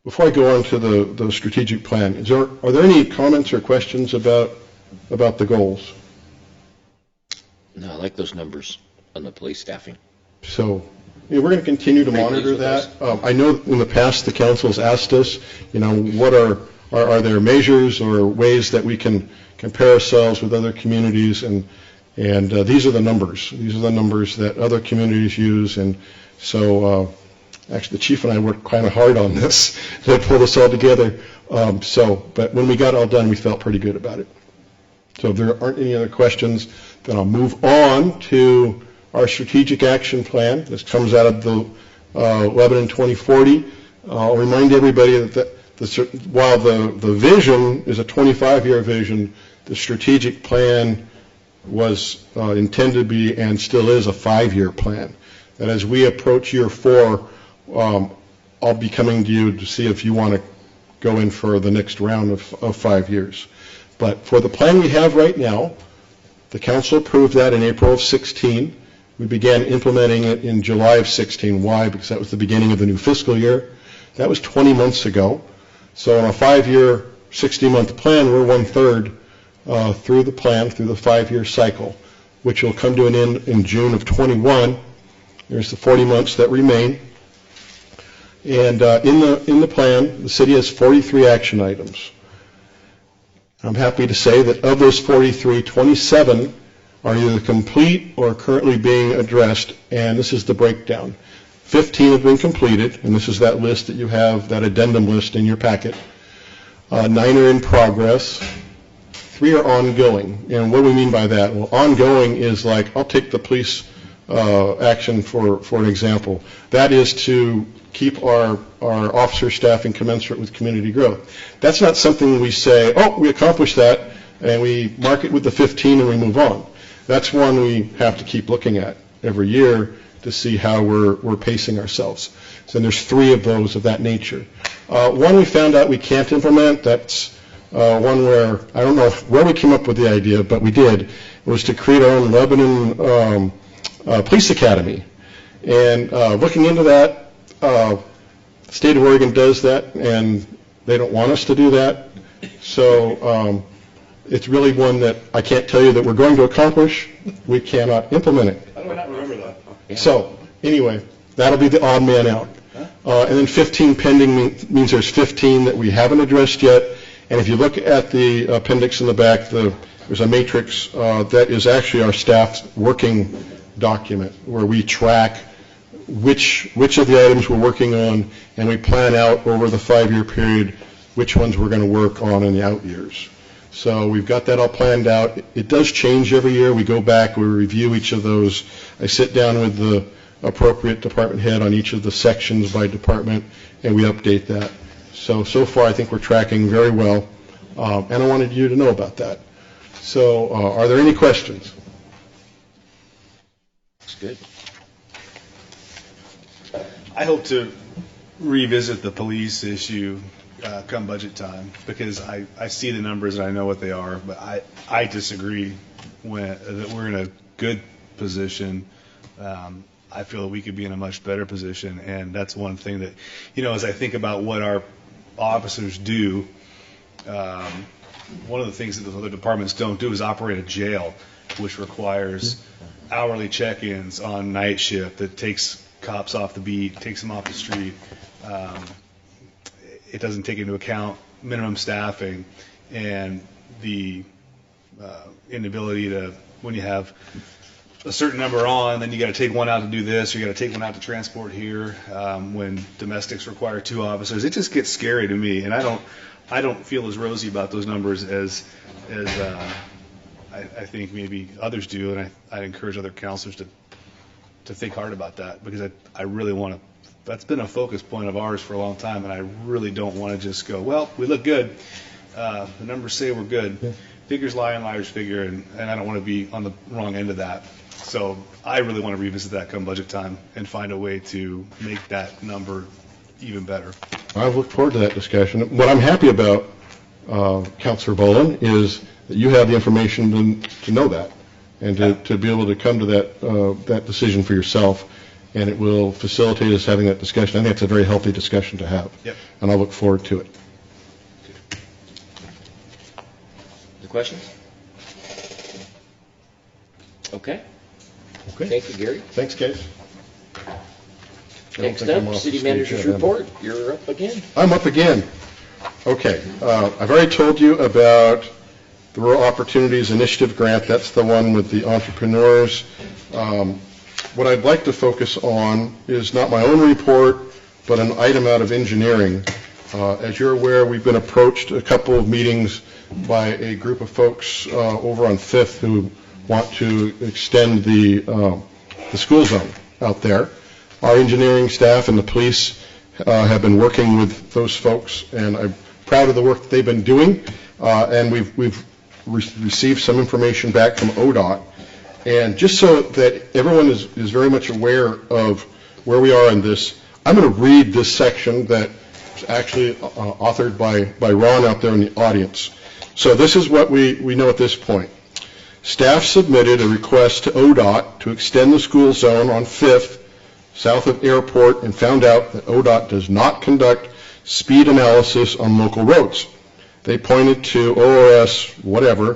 before I go on to the strategic plan, are there any comments or questions about the goals? No, I like those numbers on the police staffing. So we're going to continue to monitor that. I know in the past the council has asked us, what are there measures or ways that we can compare ourselves with other communities, and these are the numbers. These are the numbers that other communities use, and so actually the chief and I worked kind of hard on this to pull this all together. But when we got it all done, we felt pretty good about it. So if there aren't any other questions, then I'll move on to our strategic action plan. This comes out of the Lebanon 2040. I'll remind everybody that while the vision is a 25-year vision, the strategic plan was intended to be and still is a 5-year plan. That as we approach year 4, I'll be coming to you to see if you want to go in for the next round of 5 years. But for the plan we have right now, the council approved that in April of 16. We began implementing it in July of 16. Why? Because that was the beginning of the new fiscal year. That was 20 months ago. So on a 5-year, 60-month plan, we're 1/3 through the plan, through the 5-year cycle, which will come to an end in June of 21. There's the 40 months that remain. And in the plan, the city has 43 action items. I'm happy to say that of those 43, 27 are either complete or currently being addressed, and this is the breakdown. 15 have been completed, and this is that list that you have, that addendum list in your packet. 9 are in progress. 3 are ongoing. And what do we mean by that? Well, ongoing is like, I'll take the police action for an example. That is to keep our officer staffing commensurate with community growth. That's not something we say, oh, we accomplished that, and we mark it with the 15 and we move on. That's one we have to keep looking at every year to see how we're pacing ourselves. So there's 3 of those of that nature. One we found out we can't implement. That's one where, I don't know where we came up with the idea, but we did. It was to create our own Lebanon Police Academy. And looking into that, the state of Oregon does that, and they don't want us to do that. So it's really one that I can't tell you that we're going to accomplish. We cannot implement it. How do I not remember that? Yeah. So anyway, that'll be the odd man out. And then 15 pending means there's 15 that we haven't addressed yet. And if you look at the appendix in the back, there's a matrix that is actually our staff's working document where we track which of the items we're working on, and we plan out over the 5-year period which ones we're going to work on in the out years. So we've got that all planned out. It does change every year. We go back, we review each of those. I sit down with the appropriate department head on each of the sections by department, and we update that. So far I think we're tracking very well, and I wanted you to know about that. So are there any questions? That's good. I hope to revisit the police issue come budget time, because I see the numbers and I know what they are, but I disagree that we're in a good position. I feel that we could be in a much better position, and that's one thing that, as I think about what our officers do, one of the things that those other departments don't do is operate a jail, which requires hourly check-ins on night shift that takes cops off the beat, takes them off the street. It doesn't take into account minimum staffing and the inability to, when you have a certain number on, then you got to take one out to do this, or you got to take one out to transport here. When domestics require 2 officers, it just gets scary to me, and I don't feel as rosy about those numbers as I think maybe others do, and I'd encourage other counselors to think hard about that, because I really want to. That's been a focus point of ours for a long time, and I really don't want to just go, well, we look good. The numbers say we're good. Figures lie and liars figure, and I don't want to be on the wrong end of that. So I really want to revisit that come budget time and find a way to make that number even better. I look forward to that discussion. What I'm happy about, Councilor Bolin, is that you have the information to know that, and to be able to come to that decision for yourself, and it will facilitate us having that discussion. I think it's a very healthy discussion to have, and I look forward to it. The questions? Okay. Thank you, Gary. Thanks, guys. Next up, City Manager's report. You're up again. I'm up again. Okay. I've already told you about the Rural Opportunities Initiative grant. That's the one with the entrepreneurs. What I'd like to focus on is not my own report, but an item out of engineering. As you're aware, we've been approached a couple of meetings by a group of folks over on 5th who want to extend the school zone out there. Our engineering staff and the police have been working with those folks, and I'm proud of the work that they've been doing. And we've received some information back from ODOT. And just so that everyone is very much aware of where we are in this, I'm going to read this section that is actually authored by Ron out there in the audience. So this is what we know at this point. Staff submitted a request to ODOT to extend the school zone on 5th, south of Airport, and found out that ODOT does not conduct speed analysis on local roads. They pointed to ORS whatever,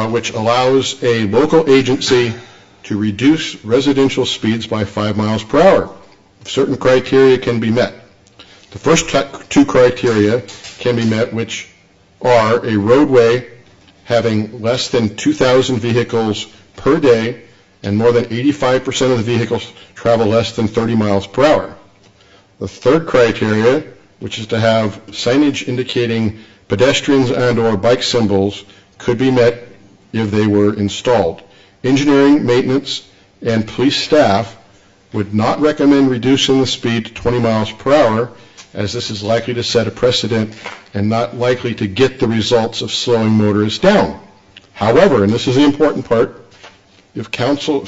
which allows a local agency to reduce residential speeds by 5 miles per hour if certain criteria can be met. The first 2 criteria can be met, which are a roadway having less than 2,000 vehicles per day and more than 85% of the vehicles travel less than 30 miles per hour. The third criteria, which is to have signage indicating pedestrians and or bike symbols, could be met if they were installed. Engineering, maintenance, and police staff would not recommend reducing the speed to 20 miles per hour, as this is likely to set a precedent and not likely to get the results of slowing motorists down. However, and this is the important part, if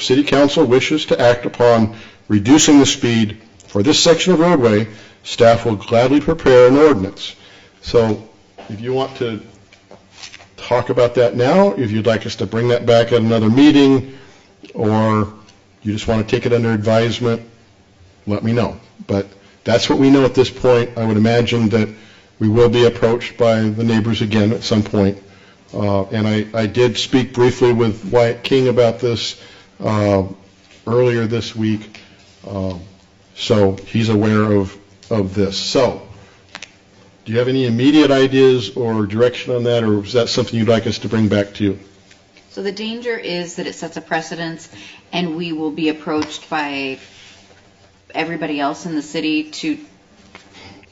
City Council wishes to act upon reducing the speed for this section of roadway, staff will gladly prepare an ordinance. So if you want to talk about that now, if you'd like us to bring that back at another meeting, or you just want to take it under advisement, let me know. But that's what we know at this point. I would imagine that we will be approached by the neighbors again at some point. And I did speak briefly with Wyatt King about this earlier this week, so he's aware of this. So, do you have any immediate ideas or direction on that, or is that something you'd like us to bring back to you? So the danger is that it sets a precedence, and we will be approached by everybody else in the city to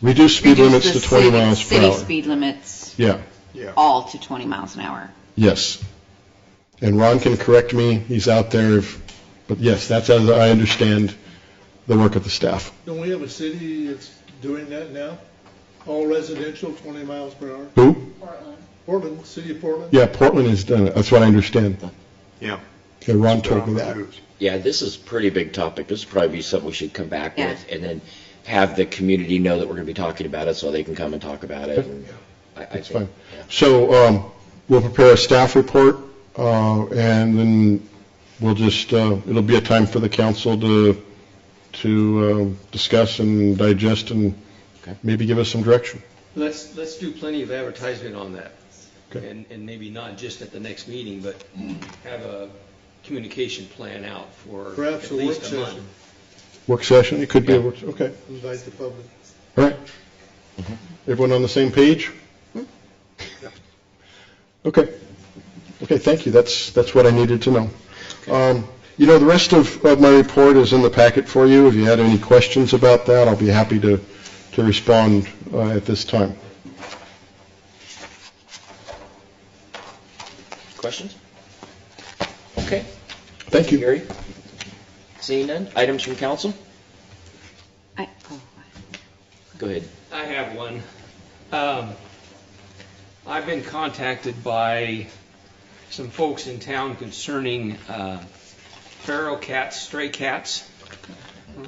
reduce speed limits to 20 miles per hour. City speed limits. Yeah. All to 20 miles an hour. Yes. And Ron can correct me. He's out there. But yes, that's as I understand the work of the staff. Don't we have a city that's doing that now? All residential, 20 miles per hour? Who? Portland, City of Portland? Yeah, Portland has done it. That's what I understand. Yeah. Okay, Ron told me that. Yeah, this is a pretty big topic. This would probably be something we should come back with. And then have the community know that we're going to be talking about it so they can come and talk about it. And That's fine. So we'll prepare a staff report, and then we'll just, it'll be a time for the council to discuss and digest and maybe give us some direction. Let's do plenty of advertisement on that. Okay. And maybe not just at the next meeting, but have a communication plan out for Perhaps at a work least a month. session. Work session, it could be a work, okay. Invite the public. All right. Everyone on the same page? Okay. Okay, thank you. That's what I needed to know. The rest of my report is in the packet for you. If you had any questions about that, I'll be happy to respond at this time. Questions? Okay. Thank you, Gary. Seeing none, items from council? Go ahead. I have one. I've been contacted by some folks in town concerning feral cats, stray cats.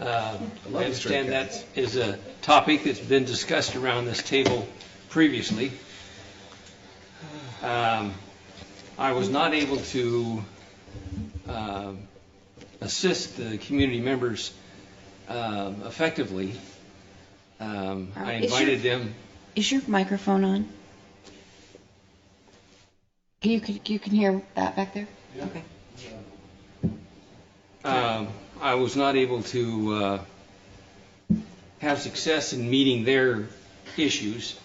I understand that is a topic that's been discussed around this table previously. I was not able to assist the community members effectively. I invited them. Is your microphone on? You can hear that back there? Yeah. Okay. I was not able to have success in meeting their issues.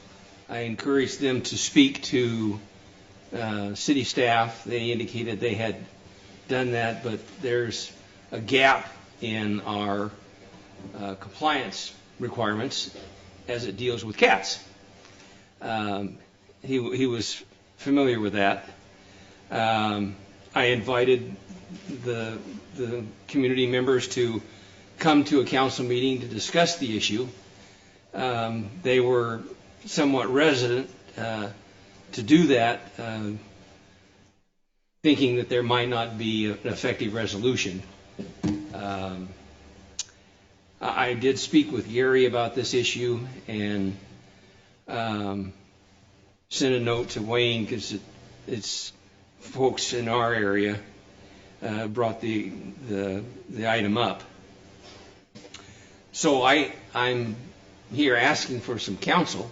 I encouraged them to speak to city staff. They indicated they had done that, but there's a gap in our compliance requirements as it deals with cats. He was familiar with that. I invited the community members to come to a council meeting to discuss the issue. They were somewhat reticent to do that, thinking that there might not be an effective resolution. I did speak with Gary about this issue and sent a note to Wayne because it's folks in our area brought the item up. So I'm here asking for some counsel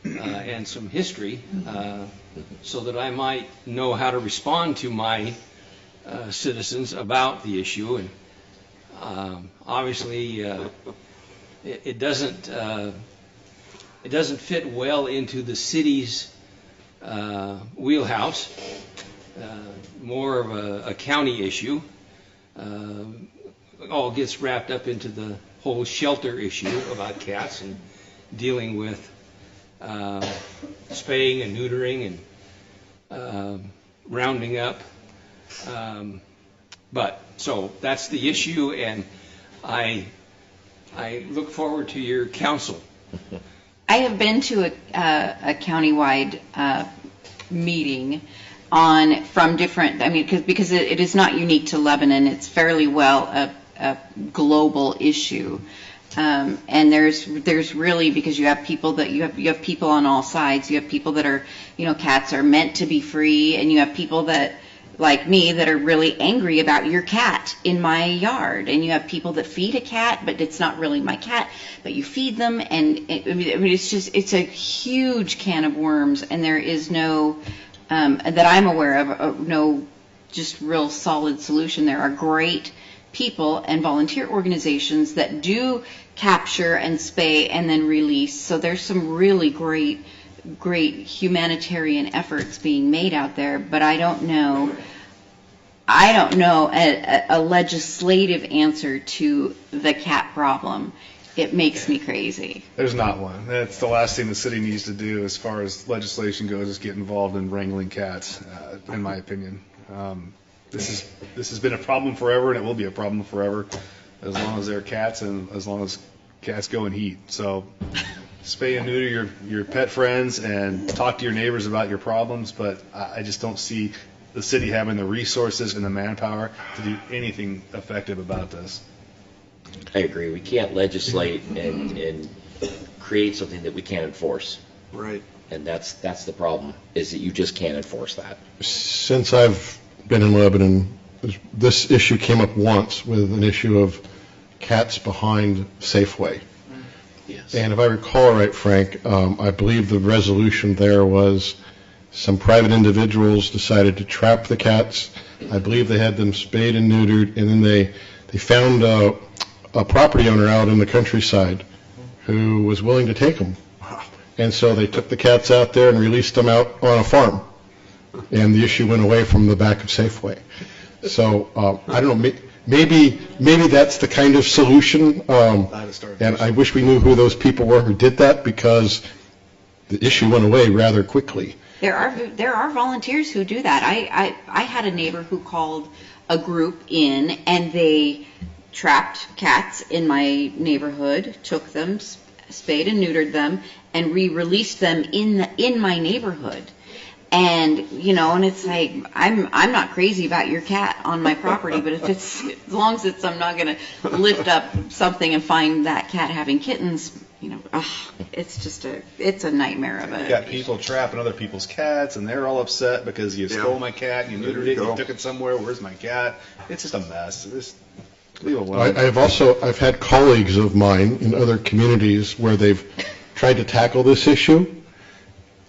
and some history so that I might know how to respond to my citizens about the issue. And obviously, it doesn't fit well into the city's wheelhouse. More of a county issue. All gets wrapped up into the whole shelter issue about cats and dealing with spaying and neutering and rounding up. So that's the issue, and I look forward to your counsel. I have been to a countywide meeting from different, because it is not unique to Lebanon. It's fairly well a global issue. And there's really, because you have people that you have people on all sides. You have people that are, cats are meant to be free, and you have people that, like me, that are really angry about your cat in my yard, and you have people that feed a cat, but it's not really my cat, but you feed them, and it's a huge can of worms, and there is no that I'm aware of, no just real solid solution. There are great people and volunteer organizations that do capture and spay and then release. So there's some really great humanitarian efforts being made out there, but I don't know a legislative answer to the cat problem. It makes me crazy. There's not one. That's the last thing the city needs to do as far as legislation goes, is get involved in wrangling cats, in my opinion. This has been a problem forever, and it will be a problem forever as long as there are cats and as long as cats go and eat. So spay and neuter your pet friends and talk to your neighbors about your problems, but I just don't see the city having the resources and the manpower to do anything effective about this. I agree. We can't legislate and create something that we can't enforce. Right. And that's the problem, is that you just can't enforce that. Since I've been in Lebanon, this issue came up once with an issue of cats behind Safeway. Yes. And if I recall right, Frank, I believe the resolution there was some private individuals decided to trap the cats. I believe they had them spayed and neutered, and then they found a property owner out in the countryside who was willing to take them. And so they took the cats out there and released them out on a farm. And the issue went away from the back of Safeway. So I don't know, maybe that's the kind of solution. And I wish we knew who those people were who did that, because the issue went away rather quickly. There are volunteers who do that. I had a neighbor who called a group in, and they trapped cats in my neighborhood, took them, spayed and neutered them, and re-released them in my neighborhood. And and it's like, I'm not crazy about your cat on my property, but if it's, as long as I'm not going to lift up something and find that cat having kittens, it's a nightmare of You it. got people trapping other people's cats, and they're all upset because you stole my cat, you neutered it, you took it somewhere. Where's my cat? It's just a mess. Just leave it alone. I've had colleagues of mine in other communities where they've tried to tackle this issue.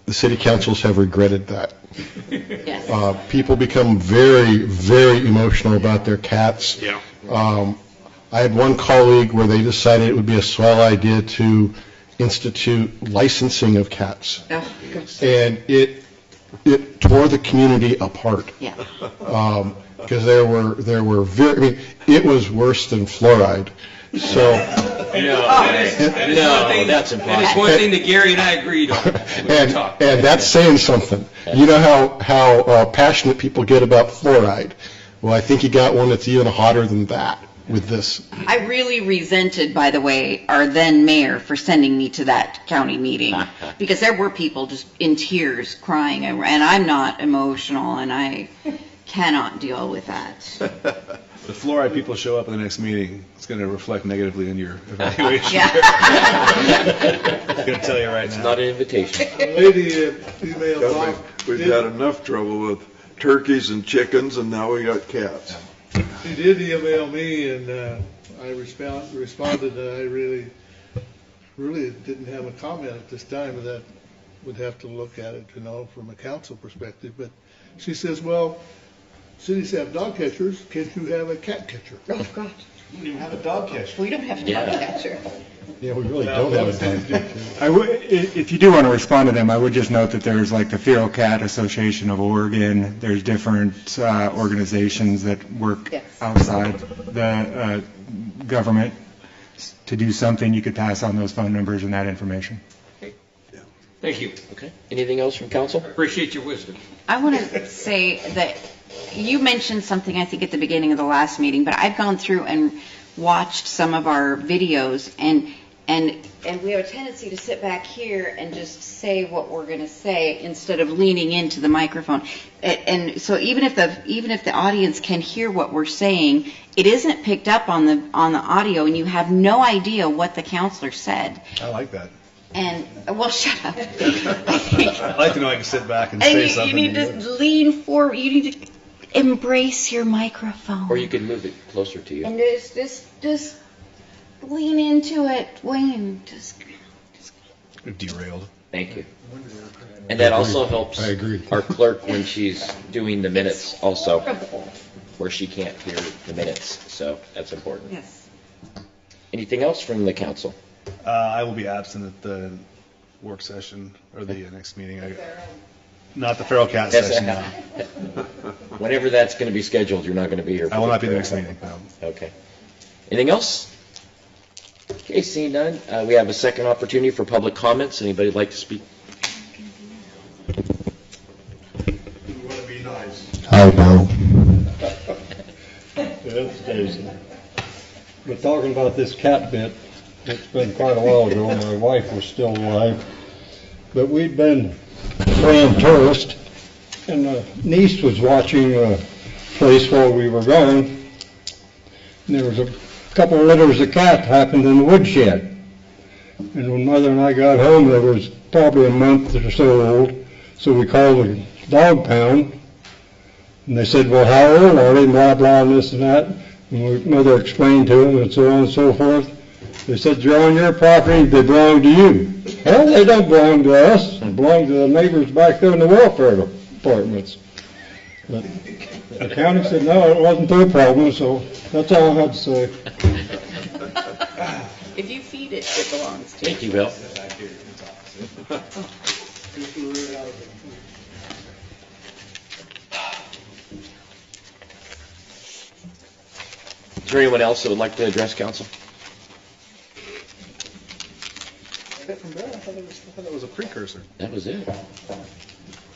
The city councils have regretted that. Yes. People become very, very emotional about their cats. Yeah. I had one colleague where they decided it would be a swell idea to institute licensing of cats. Oh, And it tore the community apart. Yeah. Because there were it was worse than fluoride. So that's impossible. And it's one thing that Gary and I agreed on. and that's saying something. You know how passionate people get about fluoride. Well, I think you got one that's even hotter than that with this. I really resented, by the way, our then mayor for sending me to that county meeting, because there were people just in tears crying, and I'm not emotional, and I cannot deal with that. If fluoride people show up in the next meeting, it's going to reflect negatively in your evaluation. Yeah. I'm going to tell you right now. It's not an invitation. A lady emailed Bob. We've had enough trouble with turkeys and chickens, and now we got cats. She did email me, and I responded that I really didn't have a comment at this time, that would have to look at it to know from a council perspective. But she says, well, cities have dog catchers. Can't you have a cat catcher? Oh, God. You don't even have a dog catcher. We don't have a dog catcher. Yeah, we really don't have a dog catcher. If you do want to respond to them, I would just note that there's like the Feral Cat Association of Oregon. There's different organizations that work outside the government to do something. You could pass on those phone numbers and that information. Thank you. Okay. Anything else from council? Appreciate your wisdom. I want to say that you mentioned something, I think, at the beginning of the last meeting, but I've gone through and watched some of our videos, and we have a tendency to sit back here and just say what we're going to say instead of leaning into the microphone. And so even if the audience can hear what we're saying, it isn't picked up on the audio, and you have no idea what the counselor said. I like that. And, well, shut up. I like to know I can sit back and say something. You need to lean forward. You need to embrace your microphone. Or you can move it closer to you. And just lean into it, Wayne. Just Derailed. Thank you. And that also helps I agree. our clerk when she's doing the minutes also, where she can't hear the minutes. So that's important. Yes. Anything else from the council? I will be absent at the work session or the next meeting. Not the feral cat session. No. Whenever that's going to be scheduled, you're not going to be here. I will not be the next meeting. No. Okay. Anything else? Okay, seeing none, we have a second opportunity for public comments. Anybody would like to speak? You want to be nice. Hi, Bill. It's Stacy. But talking about this cat bit, it's been quite a while ago. My wife was still alive. But we'd been playing tourist, and the niece was watching a place while we were gone. And there was a couple of litters of cats happened in the woodshed. And when Mother and I got home, they was probably a month or so old. So we called the dog pound, and they said, well, how old are they, blah, blah, and this and that. And Mother explained to them, and so on and so forth. They said, they're on your property, they belong to you. Well, they don't belong to us, they belong to the neighbors back there in the welfare departments. But the county said, no, it wasn't their problem, so that's all I had to say. If you feed it, it belongs to you. Thank you, Bill. Is there anyone else that would like to address council? I thought that was a precursor. That was it.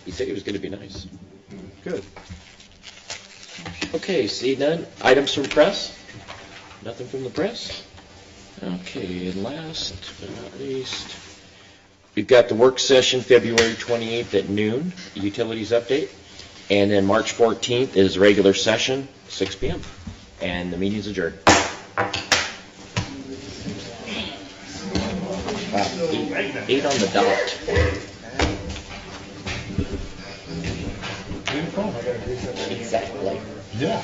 He said he was going to be nice. Good. Okay, see none. Items from press? Nothing from the press? Okay, and last but not least, we've got the work session February 28th at noon, utilities update, and then March 14th is regular session, 6 p.m., and the meeting's adjourned. Wow, 8 on the dot. Exactly. Yeah.